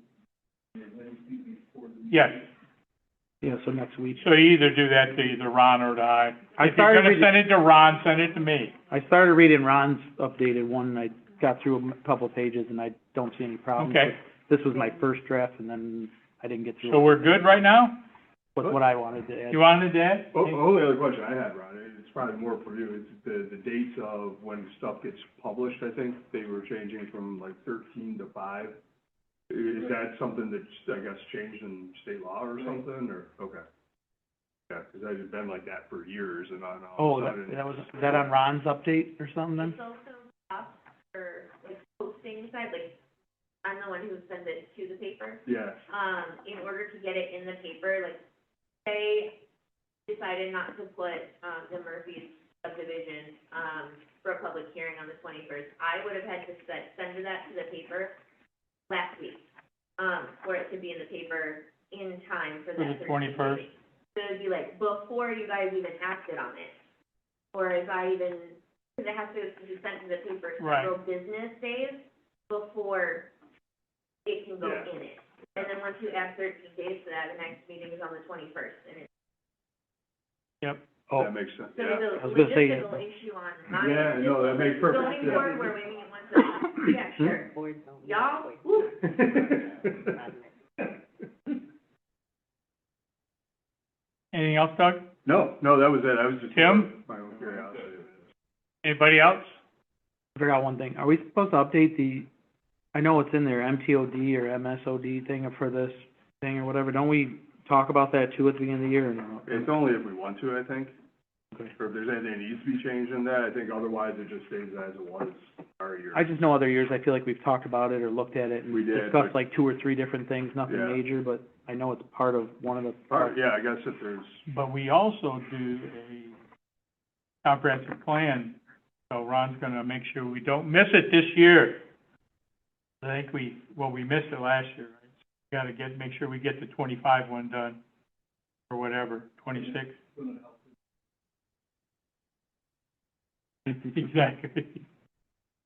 and Wednesday before the meeting. Yes. Yeah, so next week. So you either do that to either Ron or to I. I If you're started gonna reading- send it to Ron, send it to me. I started reading Ron's updated one, and I got through a couple of pages, and I don't see any problems. Okay. This was my first draft, and then I didn't get through So we're good right now? with what I wanted to add. You wanted to add? Only other question I had, Ron, it's probably more for you, it's the dates of when stuff gets published, I think, they were changing from like 13 to 5. Is that something that's, I guess, changed in state law or something, or, okay. Yeah, because it's been like that for years, and all Oh, of a sudden. is that on Ron's update or something then? It's also up for, like, posting side, like, I'm the one who sends it to the paper. Yeah, In order to get it in the paper, like, they decided not to put, the Murphy's subdivision, for a public hearing on the 21st. I would have had to send that to the paper last week, for it to be in the paper in time for For that. the 13th 21st? meeting. So it'd be like, before you guys even acted on it, or if I even, because it has to be sent to the paper Right. several business days before it can go Yeah. in it. And then once you add 13 days to that, the next meeting is on the 21st, and it's, Oh, that makes sense, so yeah. there's a I was gonna say- logistical issue on my. Yeah, no, that makes perfect Going sense. forward, we're waiting it once a, yeah, sure. Boards don't. Y'all, woo. Anything else, Doug? No, that was it, I was just. Tim? My own curiosity. Anybody else? I forgot one thing. Are we supposed to update I know it's in there, MTOD or MSOD thing for this thing or whatever. Don't we talk about that too at the beginning of the year or no? It's only if we want to, I think. or if there's anything that needs to be changed in that. I think otherwise it just stays as it was our year. I just know other years, I feel like we've talked about it or looked at it and We did, discussed but- like 2 or 3 different things, nothing Yeah. major, but I know it's part of one of the. Yeah, I guess if there's, But we also do a comprehensive plan, so Ron's gonna make sure we don't miss it this year. I think we missed it last year, right? We gotta make sure we get the 25 one done, or whatever, 26. Exactly.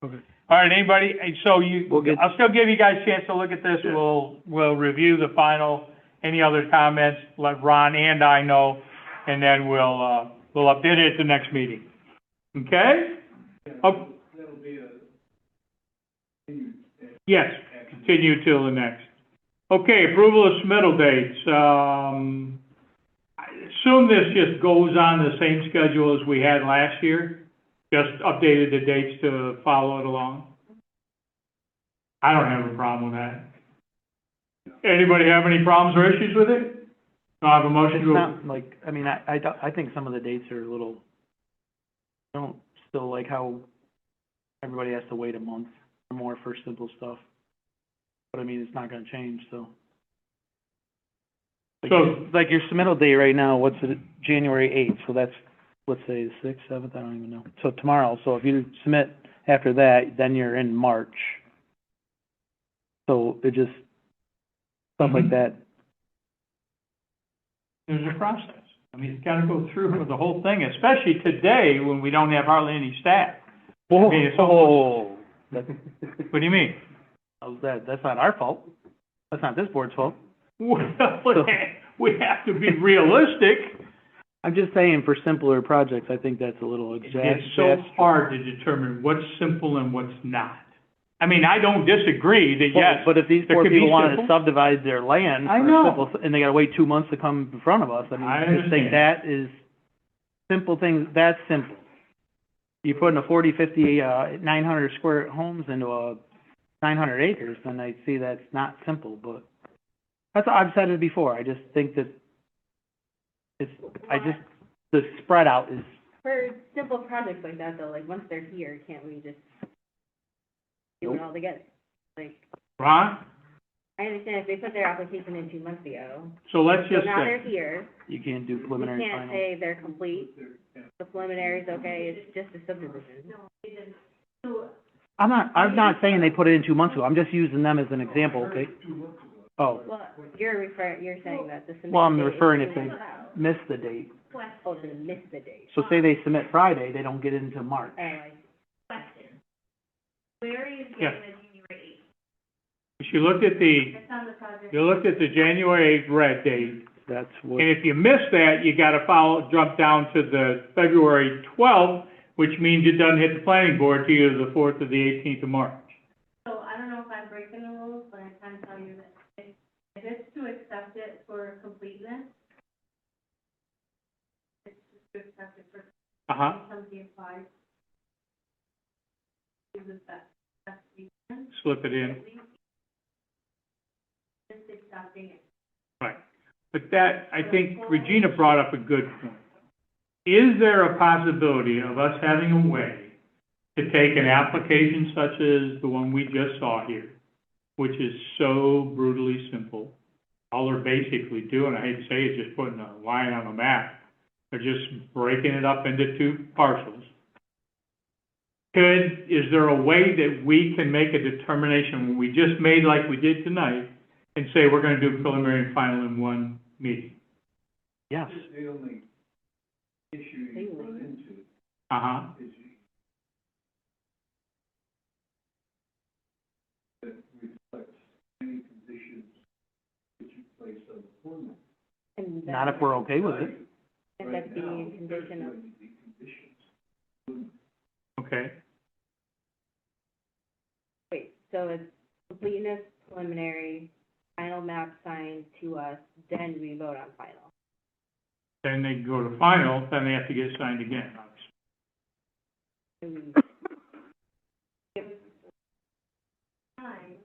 Okay. All right, anybody, so We'll get- I'll still give you guys a chance to look at this. Yeah. We'll review the final. Any other comments, let Ron and I know, and then we'll update it at the next meeting. Okay? Oh, That'll be yes, continue till the next. Okay, approval of submittal dates. I assume this just goes on the same schedule as we had last year, just updated the dates to follow it along. I don't have a problem with that. Anybody have any problems or issues with it? I have a motion It's to. not like, I mean, I think some of the dates are a little, I don't still like how everybody has to wait a month or more for simple stuff. But I mean, it's not gonna change, so. Like your submittal date right now, what's it, January 8th, so that's, let's say the 6th, 7th, I don't even know. So tomorrow, so if you submit after that, then you're in March. So it just, stuff like that. There's a process. I mean, it's gotta go through with the whole thing, especially today when we don't have hardly any staff. Whoa, mean, it's that, What do you mean? that's not our fault. That's not this board's fault. Well, we have to be realistic. I'm just saying, for simpler projects, I think that's a little It's so hard to determine what's simple and what's not. I mean, I don't disagree that, yes, But if these there poor could be people wanted to simple. subdivide their land, I for know. simple, and they gotta wait 2 months to come in front of us, I mean, I I just think understand. that is, simple things, that's simple. You put in a 40, 50, 900 square homes into a 900 acres, then I see that's not simple, but that's, I've said it before, I just think that the spread out is, For simple projects like that though, like once they're here, can't we just do it all together? Like, Ron, I understand if they put their application in 2 months ago, so let's so just now they're say, here, you can't do we preliminary can't final. say they're complete, the preliminary's okay, it's just a subdivision. I'm not saying they put it in 2 months ago, I'm just using them as an example, okay? Oh, Well, you're saying that the submission well, I'm date is referring 2 if they months out. miss the date. Oh, they missed the date. So say they submit Friday, they don't get it into March. Oh, I Question. Where are you Yes. getting the January 8th? if you looked at the, It's on the project. you looked at the January 8th red date, That's what, and if you miss that, you gotta jump down to the February 12th, which means it doesn't hit the planning board to either the 4th or the 18th of March. So I don't know if I'm breaking the rules, but I can tell you that if it's to accept it for completeness, it's just to accept it for, Uh-huh, somebody applies. Do the best we can, slip it in, at least. Just accepting it. right. But that, I think Regina brought up a good point. Is there a possibility of us having a way to take an application such as the one we just saw here, which is so brutally simple? All they're basically doing, I hate to say it, just putting a line on a map. They're just breaking it up into 2 parcels. Is there a way that we can make a determination when we just made like we did tonight and say we're gonna do preliminary and final in one meeting? yes. The only issue you run into Uh-huh. is that reflects any conditions that you place on the form. And Not if we're okay with it. And that's the condition of, Okay. wait, so it's completeness, preliminary, final map signed to us, then we vote on final. Then they go to final, then they have to get signed again, obviously. Time,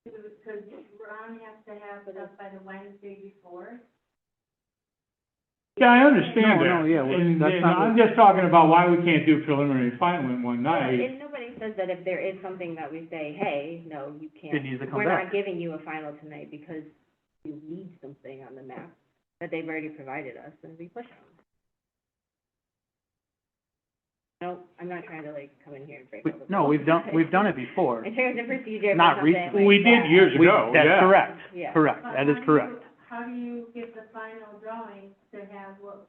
because Ron has to have it up by the Wednesday before. Yeah, I understand No, that. no, yeah, well, And, that's and not I'm what- just talking about why we can't do preliminary and final in one night. And nobody says that if there is something that we say, hey, no, you can't. It needs to come We're back. not giving you a final tonight because you need something on the map that they've already provided us, and we push them. No, I'm not trying to like come in here and break all the. No, we've done it before. In terms of procedure, for Not something recently. like We did that. years ago, That's yeah. correct, Yeah. correct, But that is how do correct. you- How do you get the final drawing to have what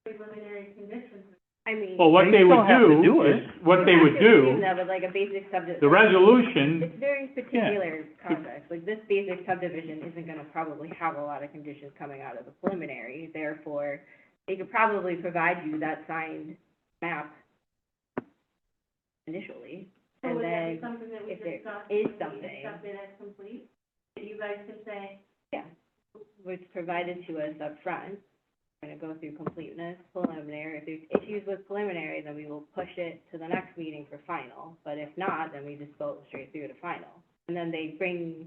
preliminary conditions? I mean. Well, what They they still would have to do do is, it. what they you would have to assume do, that with like a basic subdivision. the resolution, It's very particular context, like this basic subdivision isn't gonna probably have a lot of conditions coming out of the preliminary, therefore, they could probably provide you that signed map initially, So and would that then, be something that we if there discuss? is when we something. Accept it as complete? That you guys can say, yeah, what's provided to us up front. We're gonna go through completeness, preliminary, if there's issues with preliminary, then we will push it to the next meeting for final, but if not, then we just go straight through to final. And then they bring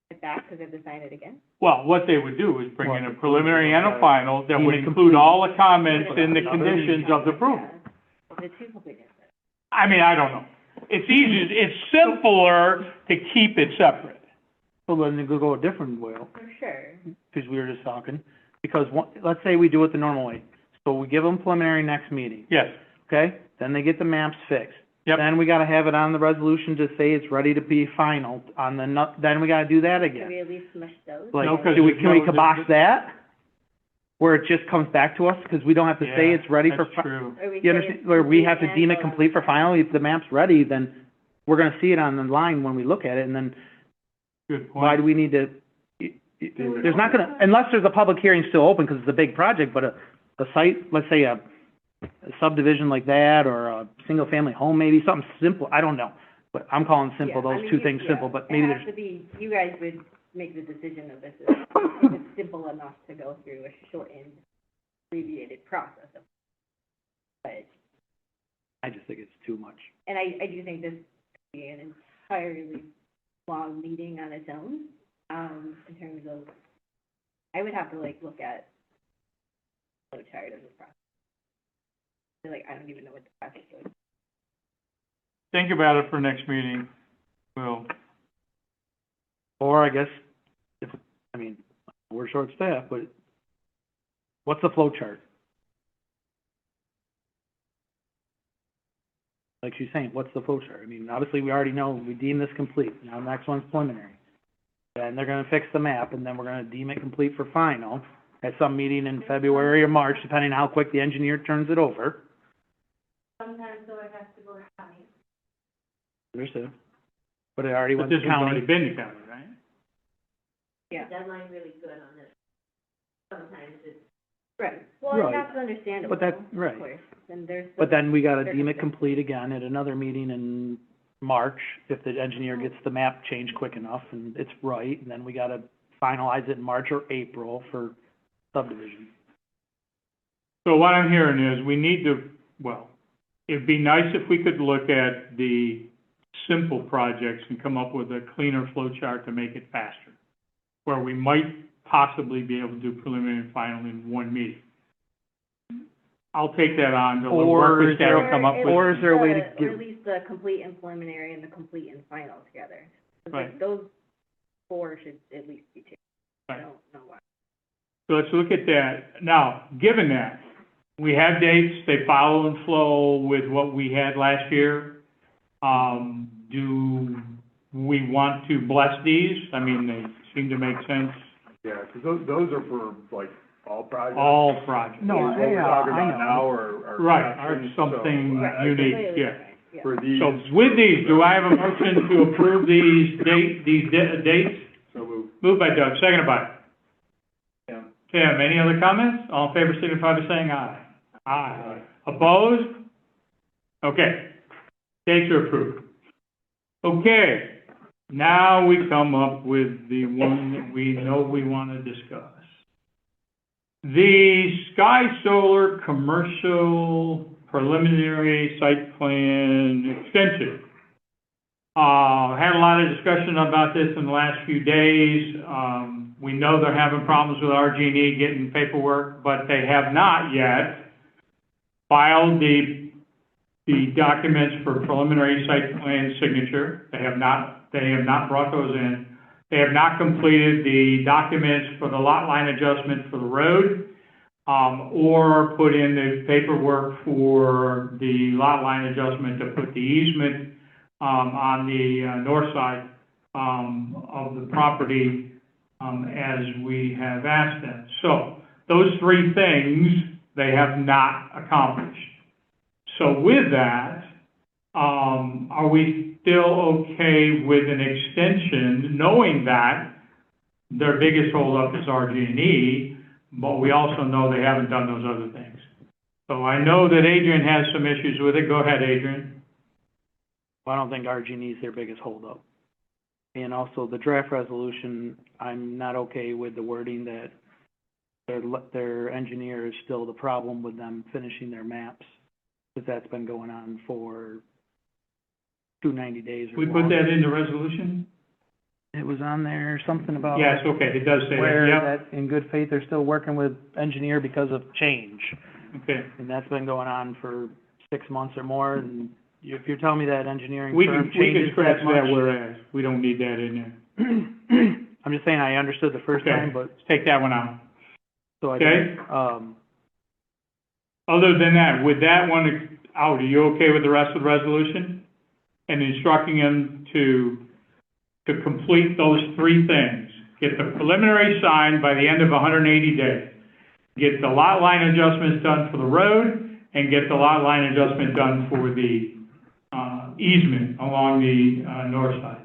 it back, because they have to sign it again. well, what they would do is bring in a Well, preliminary and a final that would deem it include complete. all the comments and the Another conditions of the approval. Yeah. The two completeness. I mean, I don't know. It's easy, it's simpler to keep it separate. Well, then it could go a different way, For sure. because we were just talking, because let's say we do it the normal way. So we give them preliminary next meeting, Yes, okay? Then they get the maps fixed. Yep. Then we gotta have it on the resolution to say it's ready to be final on the, then we gotta do that Can again. we at least smush those? Like, No, 'cause can we there's no- kibosh that? Where it just comes back to us, because we don't have to say Yeah, it's ready for, that's true. Or we you say understand, it's where we have to complete deem it and complete for final, if the map's ready, then we're gonna see it on the line when we look at it, and then Good why point. do we need to, there's not gonna, unless there's a public hearing still open, because it's a big project, but a site, let's say a subdivision like that, or a single-family home, maybe, something simple, I don't know. But I'm calling simple, Yeah, I those mean, two you- things yeah, simple, but maybe It there's, has to be, you guys would make the decision of this, if it's simple enough to go through a shortened, abbreviated process. But, I just think it's too much. and I do think this could be an entirely long meeting on its own, in terms of, I would have to like look at flow chart of the process. I feel like, I don't even know what the process is. Think about it for next meeting, Will. Or I guess, if, I mean, we're short-staffed, but what's the flow chart? Like she's saying, what's the flow chart? I mean, obviously, we already know, we deem this complete, now the next one's preliminary. Then they're gonna fix the map, and then we're gonna deem it complete for final at some meeting in February or March, depending on how quick the engineer turns it over. sometimes though it has to go to county. Understood. But it already But went this to has already county. been to county, right? Yeah, Deadline really good on this. Sometimes it's, right, well, Right. and that's understandable, But that- of right. course, and there's. But then we gotta deem it circumstances. complete again at another meeting in March, if the engineer gets the map changed quick enough and it's right, and then we gotta finalize it in March or April for subdivision. So what I'm hearing is, we need to, well, it'd be nice if we could look at the simple projects and come up with a cleaner flow chart to make it faster, where we might possibly be able to do preliminary and final in one meeting. I'll take that on, to work with staff and come up with. Or is there a way to Or get- at least the complete and preliminary and the complete and final together. 'Cause, like, Right. those four should at least be taken. I Right. don't know why. So let's look at that. Now, given that, we have dates, they follow and flow with what we had last year. Do we want to bless these? I mean, they seem to make sense, Yeah, 'cause those are for, like, all projects. all projects. No, What we're yeah, talking I about know. now are Right, or sections, something so I think unique, Clearly, yeah. right, yeah. For these. So with these, do I have a motion to approve these dates? So moved. Moved by Doug, seconded by Yeah. Tim. Any other comments? All in favor signify by saying aye. Aye. Opposed? Okay. Dates are approved. Okay, now we come up with the one that we know we want to discuss. The Sky Solar Commercial Preliminary Site Plan Extension. Had a lot of discussion about this in the last few days. We know they're having problems with RG&E getting paperwork, but they have not yet filed the documents for preliminary site plan signature. They have not brought those in. They have not completed the documents for the lot line adjustment for the road, or put in the paperwork for the lot line adjustment to put the easement, on the, north side, of the property, as we have asked them. So, those three things they have not accomplished. So with that, are we still okay with an extension, knowing that their biggest holdup is RG&E, but we also know they haven't done those other things? So I know that Adrian has some issues with it. Go ahead, Adrian. Well, I don't think RG&E is their biggest holdup. And also the draft resolution, I'm not okay with the wording that their engineer is still the problem with them finishing their maps, because that's been going on for 290 days or We more. put that in the resolution? It was on there, something about. Yes, okay, it does say Where that, that in good faith, they're still working with engineer because of change. yep. Okay. And that's been going on for 6 months or more, and if you're telling me that engineering We firm can changes scratch that much. that whereas. We don't need that in there. I'm just saying I understood the first Okay. time, but, Let's take that one out. so I Okay. think, Other than that, with that one out, are you okay with the rest of the resolution? And instructing them to complete those three things. Get the preliminary signed by the end of 180 days. Get the lot line adjustments done for the road, and get the lot line adjustment done for the, easement along the, north side.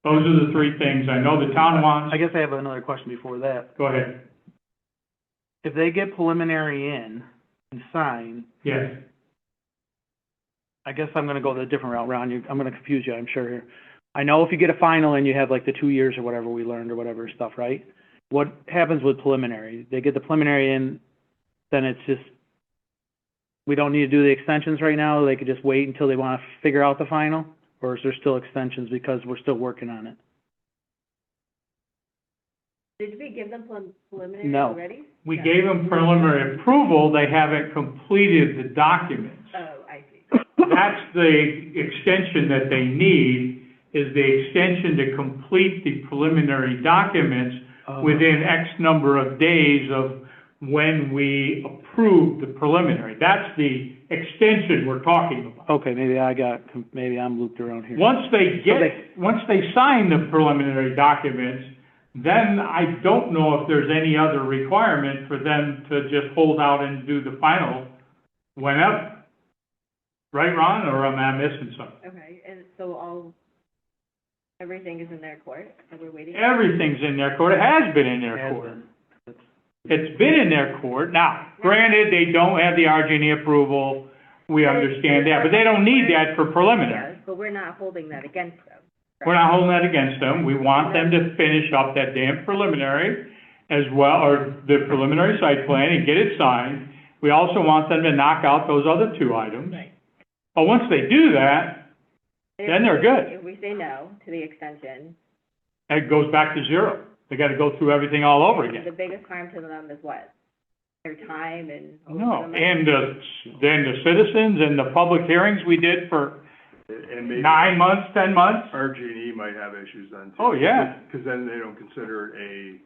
Those are the three things I know the town wants. I guess I have another question before that. Go ahead. If they get preliminary in and sign, Yes. I guess I'm gonna go the different route, Ron. I'm gonna confuse you, I'm sure here. I know if you get a final and you have like the 2 years or whatever we learned or whatever stuff, right? What happens with preliminary? They get the preliminary in, then it's just, we don't need to do the extensions right now, they could just wait until they wanna figure out the final? Or is there still extensions because we're still working on it? Did we give them preliminary No. already? We gave them preliminary approval, they haven't completed the documents. Oh, I see. That's the extension that they need, is the extension to complete the preliminary documents within X number of days of when we approve the preliminary. That's the extension we're talking about. Okay, maybe I'm looped around here. Once they sign the preliminary documents, then I don't know if there's any other requirement for them to just hold out and do the final whenever. Right, Ron, or am I missing something? Okay, and so everything is in their court, and we're waiting? Everything's in their court. It has been in their court. It's been in their court. Now, granted, they don't have the RG&E approval. We understand that, but they don't need that for preliminary. Yes, but we're not holding that against them. We're not holding that against them. We want them to finish up that damn preliminary as well, or the preliminary site plan, and get it signed. We also want them to knock out those other two items. Right. But once they do that, then they're good. If we say no to the extension, It goes back to zero. They gotta go through everything all over again. the biggest harm to them is what? Their time and. No, and then the citizens and the public hearings we did for And maybe 9 months, 10 months. RG&E might have issues then too. Oh, yeah. Because then they don't consider it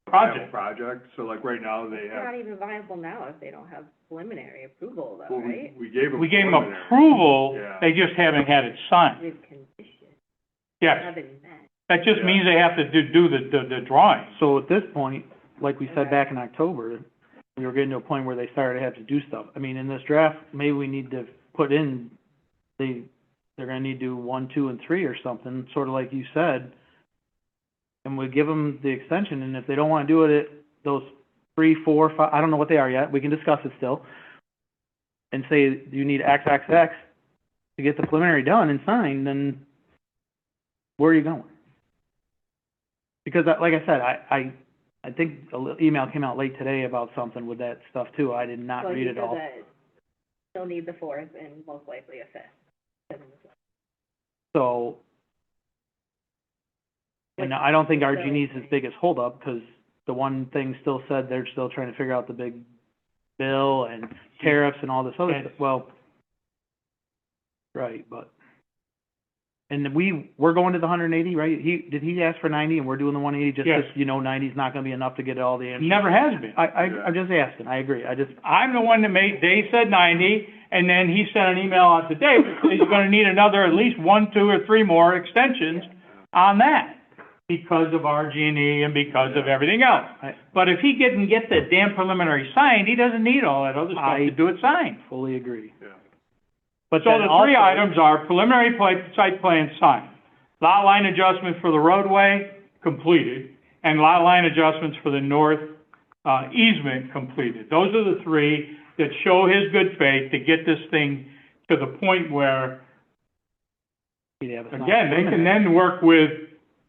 a Project. project, so like right now they They're have, not even viable now if they don't have preliminary approval though, well, right? we gave them. We gave them preliminary. approval, Yeah. they just haven't had it signed. With conditions, Yes, haven't met. that just Yeah. means they have to do the drawings. So at this point, like we said Okay. back in October, we were getting to a point where they started to have to do stuff. I mean, in this draft, maybe we need to put in, they're gonna need to do 1, 2, and 3 or something, sort of like you said. And we give them the extension, and if they don't wanna do it at those 3, 4, 5, I don't know what they are yet, we can discuss it still. And say you need XXX to get the preliminary done and signed, then where are you going? Because like I said, I think a little email came out late today about something with that stuff too. I did not Well, read he it said all. that they'll need the fourth and most likely a fifth. So And I don't think RG&E's his biggest holdup, because the one thing still said they're still trying to figure out the big bill and tariffs and all this other stuff. Well, right, but, and we're going to the 180, right? Did he ask for 90 and we're doing the 180 just Yes. because, 90's not gonna be enough to get all the answers? Never has been. I'm just asking, I agree, I'm the one that Dave said 90, and then he sent an email out to Dave that says you're gonna need another, at least 1, 2, or 3 more extensions on that, because of RG&E and because of everything else. But if he didn't get the damn preliminary signed, he doesn't need all that other stuff to do it signed. fully agree. Yeah. But So then the three also- items are preliminary site plan signed, lot line adjustment for the roadway completed, and lot line adjustments for the north easement completed. Those are the three that show his good faith to get this thing to the point where, He'd have us not again, they can then work with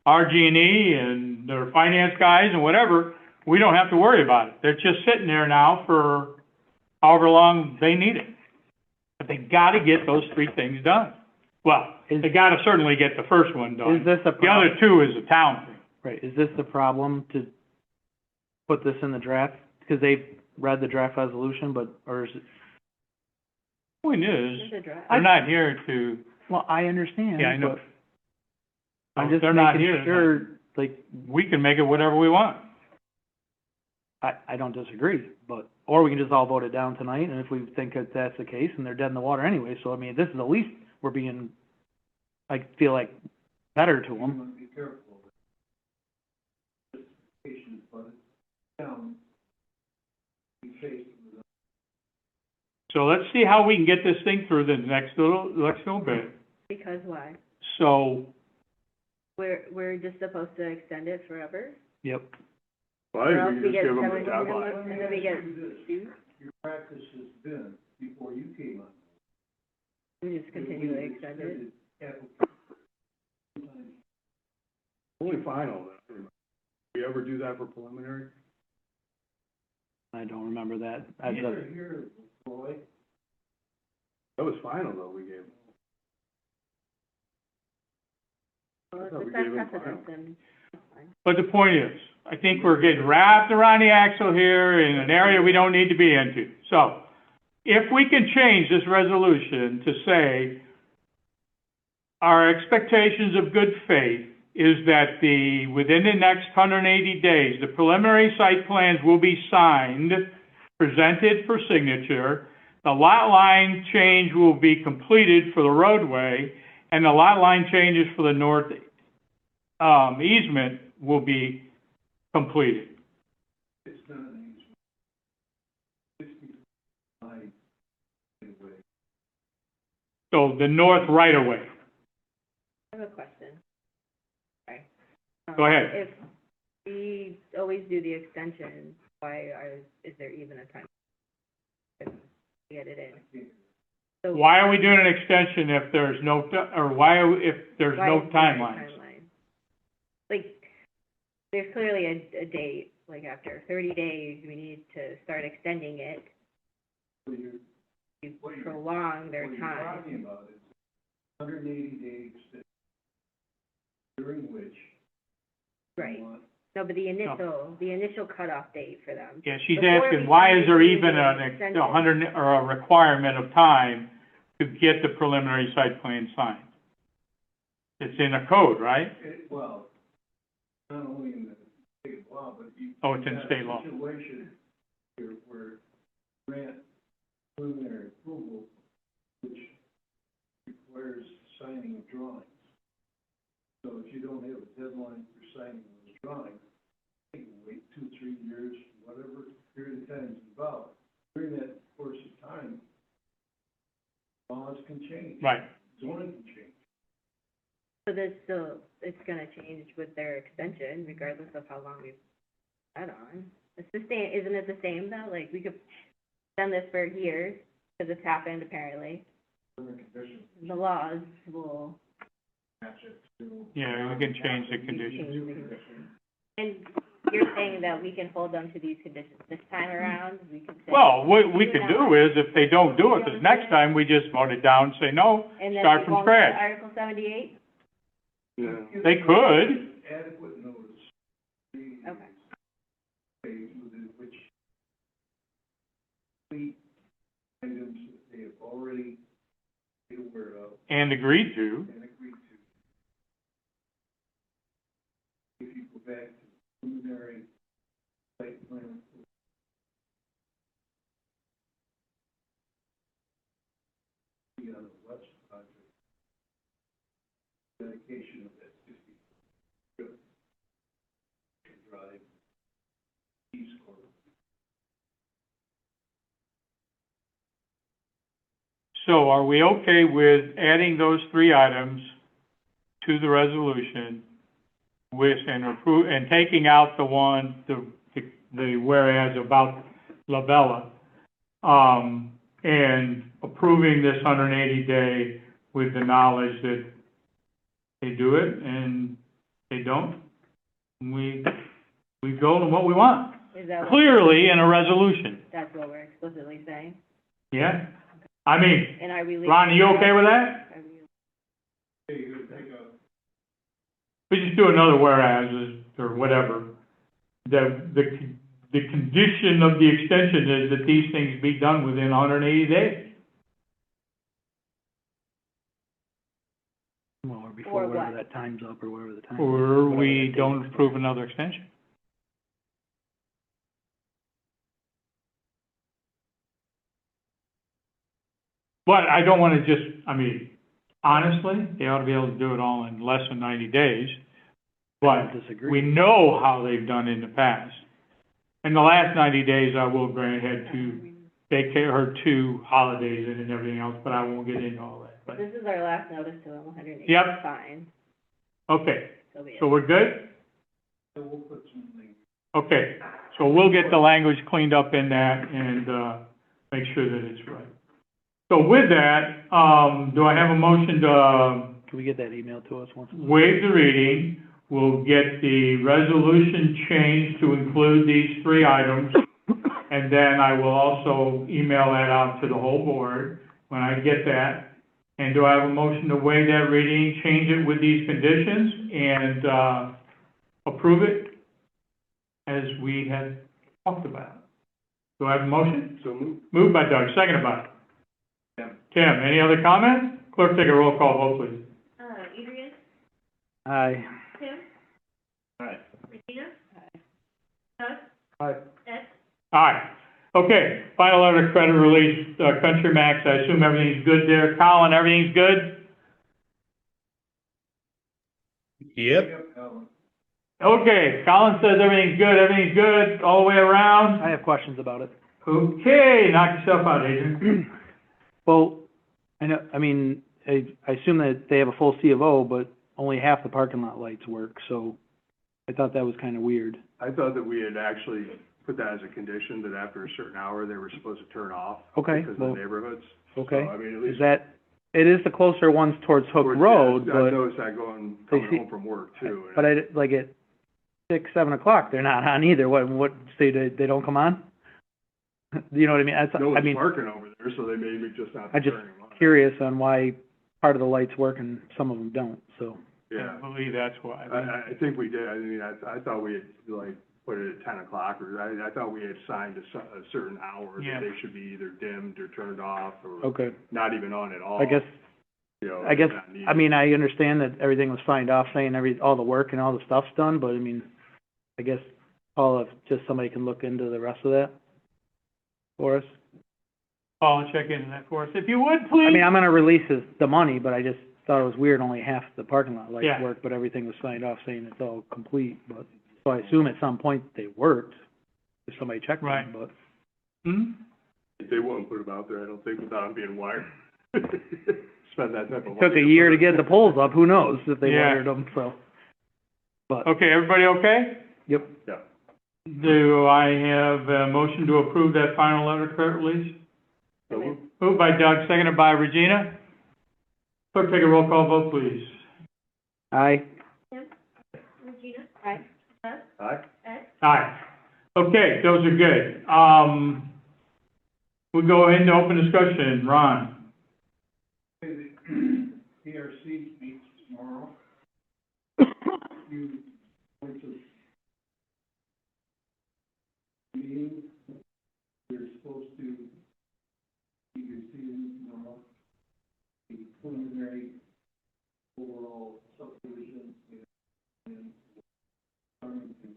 RG&E and their finance guys and whatever. We don't have to worry about it. They're just sitting there now for however long they need it. But they gotta get those 3 things done. Well, they gotta certainly get the first one done. Is this a The other 2 is a town thing. Right, is this the problem to put this in the draft? Because they've read the draft resolution, or is it? Point is, There's a draft. they're not here to, Well, I understand. yeah, I know. but I'm If just they're not making here, sure, like, we can make it whatever we want. I don't disagree, or we can just all vote it down tonight, and if we think that that's the case, and they're dead in the water anyway, so I mean, this is the least we're being, I feel like, better to You them. want to be careful with justifications, but it's down. Be faced with So let's see how we can get this thing through the next little bit. Because why? So, We're just supposed to extend it forever? Yep. Well, Or I else think we we get just give them a 7 deadline. and then we get sued? your practice has been, before you came on. We just continually extend it? Only final, do we ever do that for preliminary? I don't remember that. Here, boy. That was final though, we gave. Well, if thought we it's that gave him precedent, final. then it's fine. but the point is, I think we're getting wrapped around the axle here in an area we don't need to be into. So, if we can change this resolution to say, our expectations of good faith is that within the next 180 days, the preliminary site plans will be signed, presented for signature, the lot line change will be completed for the roadway, and the lot line changes for the north easement will be completed. It's not an easement. 65 anyway. So the north right of way. I have a question. Sorry. Go ahead. If we always do the extension, is there even a time to get it in? So Why are we doing an extension if there's no, if there's why no is there a timeline? Like, there's clearly a date, like after 30 days, we need to start extending it So you're, to prolong their what you're time. talking about is 180 days during which you Right. want. No, but the initial cutoff date for them. Yeah, she's Before asking, we why sign is there it, even we an need ex- an a hundred, or a requirement of time to get the preliminary site plan signed? It's in a code, right? Well, not only in the state law, but you. Oh, it's in you've got state law. a situation here where grant preliminary approval, which requires signing of drawings. So if you don't have a deadline for signing those drawings, you can wait 2, 3 years, whatever period of time is involved. During that course of time, laws can change. Right. Zoning can change. So it's gonna change with their extension regardless of how long we've had on. It's the same, isn't it the same though? Like, we could done this for years, because it's happened apparently. The laws will Yeah, we can change the change conditions. the conditions. And you're saying that we can hold them to these conditions this time around? We can say. Well, what we can do is, if they don't do it, this next time, we just vote it down, say no, And then start we from won't do scratch. Article 78? Yeah. They could, adequate notice. Okay. Within which the items that they have already been aware of And agreed to. and agreed to. If you go back to preliminary site plan, on the west project, dedication of that 60 foot drive east corner. So are we okay with adding those three items to the resolution with, and taking out the one, the whereas about La Bella, and approving this 180-day with the knowledge that they do it and they don't? We go to what we want, Is that what, clearly in a resolution. that's what we're explicitly saying? Yeah? I mean, And are we leaving? Ron, are you okay with that? Are we- Hey, you're gonna take a, We just do another whereas or whatever. The condition of the extension is that these things be done within 180 days. Well, or before Or whatever what? that time's up, or whatever the time. Or whatever we that date don't is. approve another extension. But I don't want to just, I mean, honestly, they ought to be able to do it all in less than 90 days. I But don't disagree. we know how they've done in the past. In the last 90 days, I will grant had two holidays and everything else, but I won't get into all that. But, This is our last notice to them, 180. Yep. Fine, okay, so be it. so we're good? we'll put something. Okay, so we'll get the language cleaned up in that and, make sure that it's right. So with that, do I have a motion to Can we get that email to us once? waive the reading? We'll get the resolution changed to include these three items. And then I will also email that out to the whole board when I get that. And do I have a motion to waive that reading, change it with these conditions, and, approve it as we had talked about? Do I have a motion? So moved. Moved by Doug, seconded by Tim. Tim. Any other comments? Clerk, take a roll call vote, please. Adrian, Aye. Tim, Aye. Regina, Doug, Aye. Ed, Aye. Okay, final letter of credit release, Country Max, I assume everything's good there. Colin, everything's good? Yep. Okay, Colin says everything's good all the way around. I have questions about it. Okay, knock yourself out, Adrian. Well, I know, I mean, I assume that they have a full C of O, but only half the parking lot lights work, so I thought that was kind of weird. I thought that we had actually put that as a condition, that after a certain hour, they were supposed to turn off. Okay, Because of well, the neighborhoods. okay. So, I mean, at Is least. that, it is the closer ones towards Hook towards- Road, yeah, but. I noticed that coming see- home from work too. and But like at 6, 7 o'clock, they're not on either. What, say they don't come on? You know what I mean? No I one's mean, parking over there, so they may be just not I'm just turning them on. curious on why part of the lights work and some of them don't, so. Yeah, I believe that's why. I think we did, I mean, I thought we had, like, put it at 10 o'clock, or I thought we had signed a certain hour Yeah. that they should be either dimmed or turned off, or Okay. not even on at all. I guess, You know, I guess, not needed. I mean, I understand that everything was signed off, saying all the work and all the stuff's done, but I mean, I guess, Paul, if just somebody can look into the rest of that for us. Paul, check into that for us, if you would, please. I mean, I'm gonna release the money, but I just thought it was weird, only half the parking lot lights Yeah. work, but everything was signed off saying it's all complete, but, so I assume at some point they worked, if somebody checked Right. them, but. Hmm? They won't put them out there, I don't think, without them being wired. Spend that type of money. Took a year to get the poles up, who knows if they Yeah. wired them, so. But, Okay, everybody okay? yep, Yeah. Do I have a motion to approve that final letter of credit release? So moved. Moved by Doug, seconded by Regina. Clerk, take a roll call vote, please. aye. Tim, Regina, Aye. Doug, Aye. Ed, Aye. Okay, those are good. We'll go into open discussion. Ron? PRC meets tomorrow. You meeting, you're supposed to, you see, the preliminary overall subdivision in Farmington.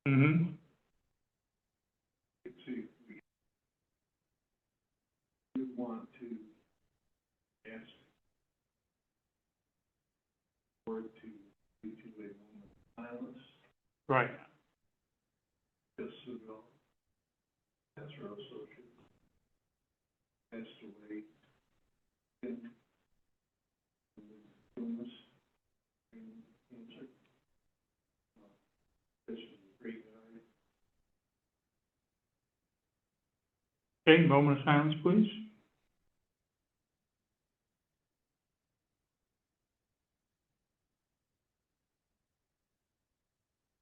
Mm-hmm. See, we want to ask for it to be to a moment of silence, Right. just so that that's our associate passed away in illness and cancer. This was a great guy. Okay, moment of silence, please.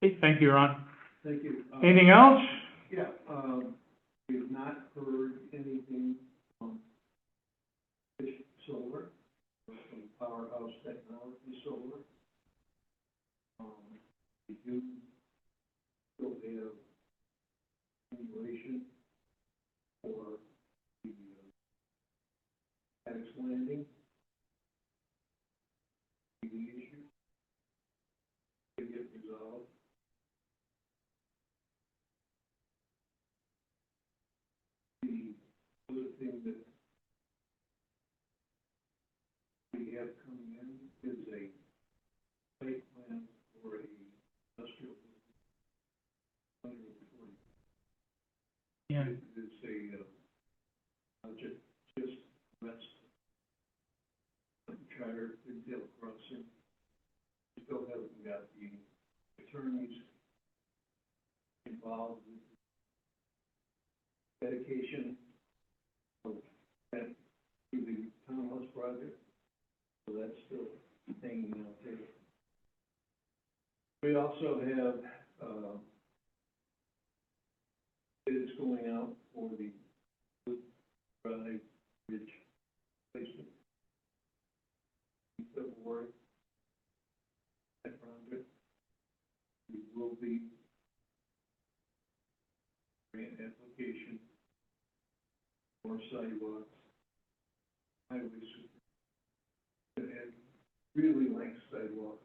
Okay, thank you, Ron. Thank you. Anything else? Yeah, we've not heard anything from Fish Solar, or from Powerhouse Technology Solar. We do still have simulation for the Addis Landing. The issue to get resolved. The other thing that we have coming in is a site plan for a industrial business. Yeah. It is a project just west of Charter Bigdale Crossing. We still haven't got the attorneys involved with dedication of that to the townhouse project, so that's still hanging out there. We also have, bids going out for the Wood Drive Bridge placement in February. That project, we will be grant application for sidewalks, highway super, and really like sidewalks.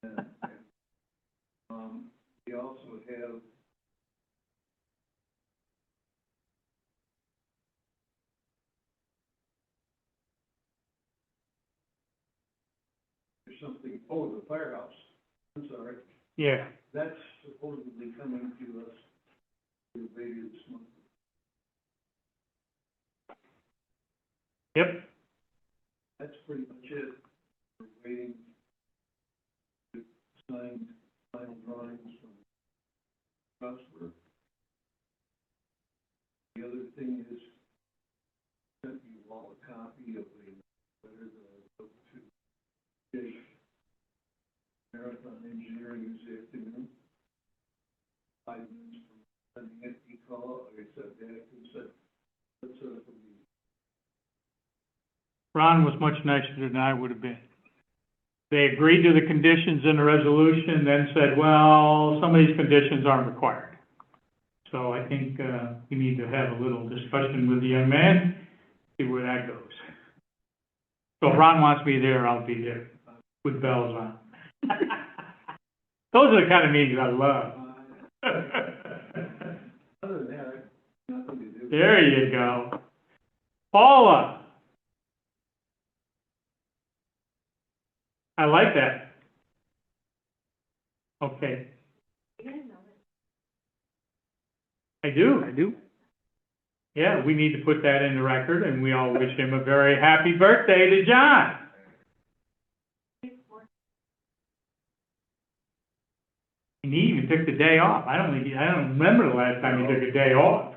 And, we also have there's something, oh, the firehouse, I'm sorry, Yeah. that's supposedly coming to us later this month. Yep. That's pretty much it. We're waiting to sign final drawings from Prosper. The other thing is, sent you all a copy of the letter that I wrote to Jake Marathon Engineering this afternoon. 5 minutes from sending it, he called, I said that, and said, let's set up a meeting. Ron was much nicer than I would have been. They agreed to the conditions in the resolution, then said, well, some of these conditions aren't required. So I think, we need to have a little discussion with the young man, see where that goes. So if Ron wants me there, I'll be there, with bells on. Those are the kind of meetings I love. Other than that, nothing to do. There you go. Paula. I like that. Okay. I do. I do. Yeah, we need to put that in the record, and we all wish him a very happy birthday to John. And he even took the day off. I don't remember the last time he took a day off.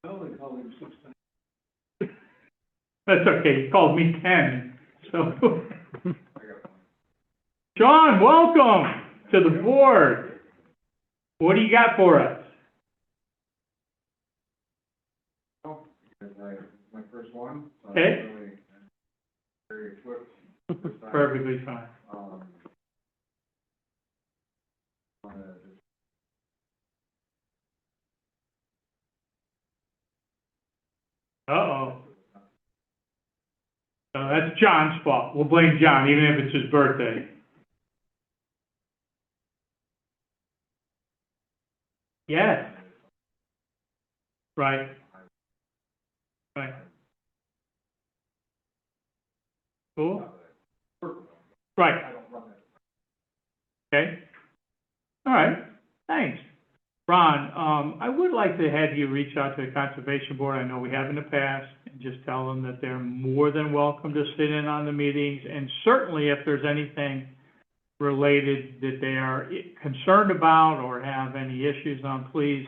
I only called him 6 times. That's okay, he called me 10, so. John, welcome to the board. What do you got for us? My first one. Okay. Really very equipped. Perfectly fine. Uh-oh. That's John's fault. We'll blame John, even if it's his birthday. Yes. Right. Right. Cool. Right. Okay. All right. Thanks. Ron, I would like to have you reach out to the Conservation Board. I know we have in the past, and just tell them that they're more than welcome to sit in on the meetings. And certainly if there's anything related that they are concerned about or have any issues on, please,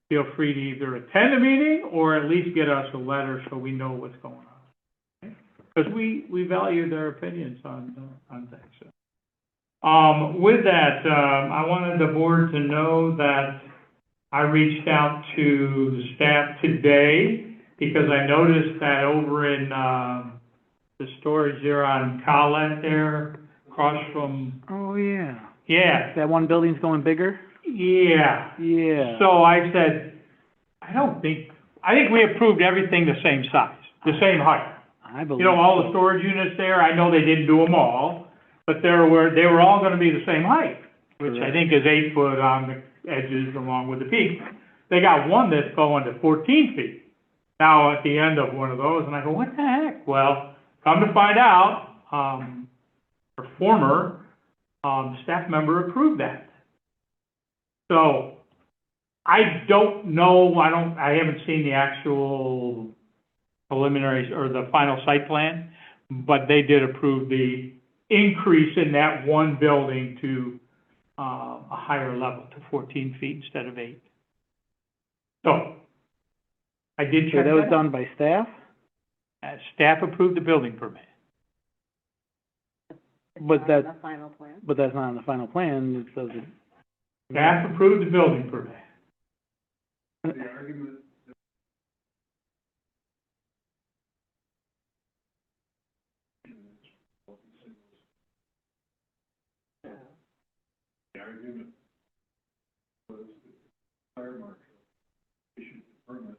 feel free to either attend a meeting or at least get us a letter so we know what's going on. Because we value their opinions on things. So. With that, I wanted the board to know that I reached out to the staff today because I noticed that over in, the storage there on Collet there, across from, Oh, yeah. yeah, That one building's going bigger? yeah. Yeah. So I said, I think we approved everything the same size, the same height. I believe You know, all the so. storage units there, I know they didn't do them all, but they were all gonna be the same height, which I Correct. think is 8 foot on the edges along with the peak. They got one that's going to 14 feet. Now, at the end of one of those, and I go, what the heck? Well, come to find out, our former, staff member approved that. So, I don't know, I haven't seen the actual preliminaries or the final site plan, but they did approve the increase in that one building to, a higher level, to 14 feet instead of 8. So, I did So check that was that out. done by staff? Staff approved the building permit. But That's that- the final plan. But that's not on the final plan, it doesn't. Staff approved the building permit. The argument the argument was that the fire marshal issued the permit.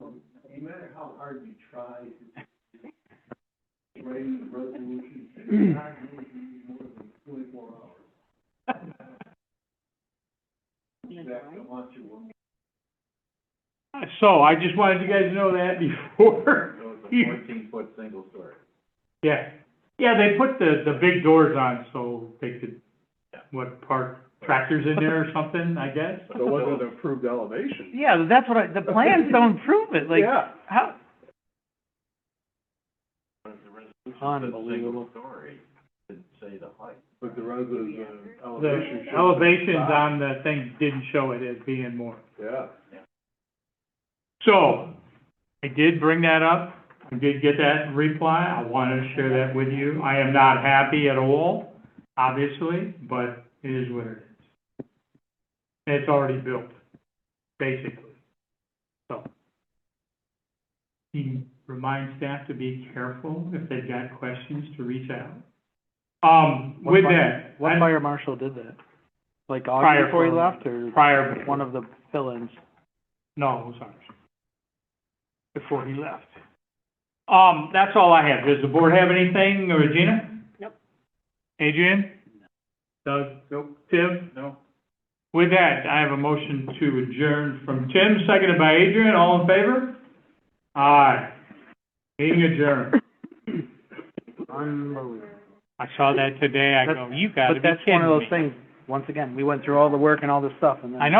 No matter how hard you try to write the resolution, it's not going to be more than 24 hours. Staff don't want you one. So, I just wanted you guys to know that before. It was a 14-foot single story. Yeah. Yeah, they put the big doors on so they could, park tractors in there or something, I guess. So it wasn't an approved elevation. Yeah, that's what the plans don't prove it, like, Yeah. how? Unbelievable. Story, didn't say the height. But the elevation The shows elevations on the thing didn't show it as being more. Yeah. So, I did bring that up, I did get that reply, I wanted to share that with you. I am not happy at all, obviously, but it is what it is. And it's already built, basically. So, he reminds staff to be careful if they've got questions to reach out. With that. What fire marshal did that? Like Prior August before he for- left, or Prior, one of the fill-ins? no, it was ours. Before he left. That's all I have. Does the board have anything, Regina? Nope. Adrian? Doug? Nope. Tim? No. With that, I have a motion to adjourn from Tim, seconded by Adrian. All in favor? Aye. Meeting adjourned. Unbelievable. I saw that today. I go, you gotta be But that's kidding one of those me. things, once again, we went through all the work and all this stuff, and then. I know.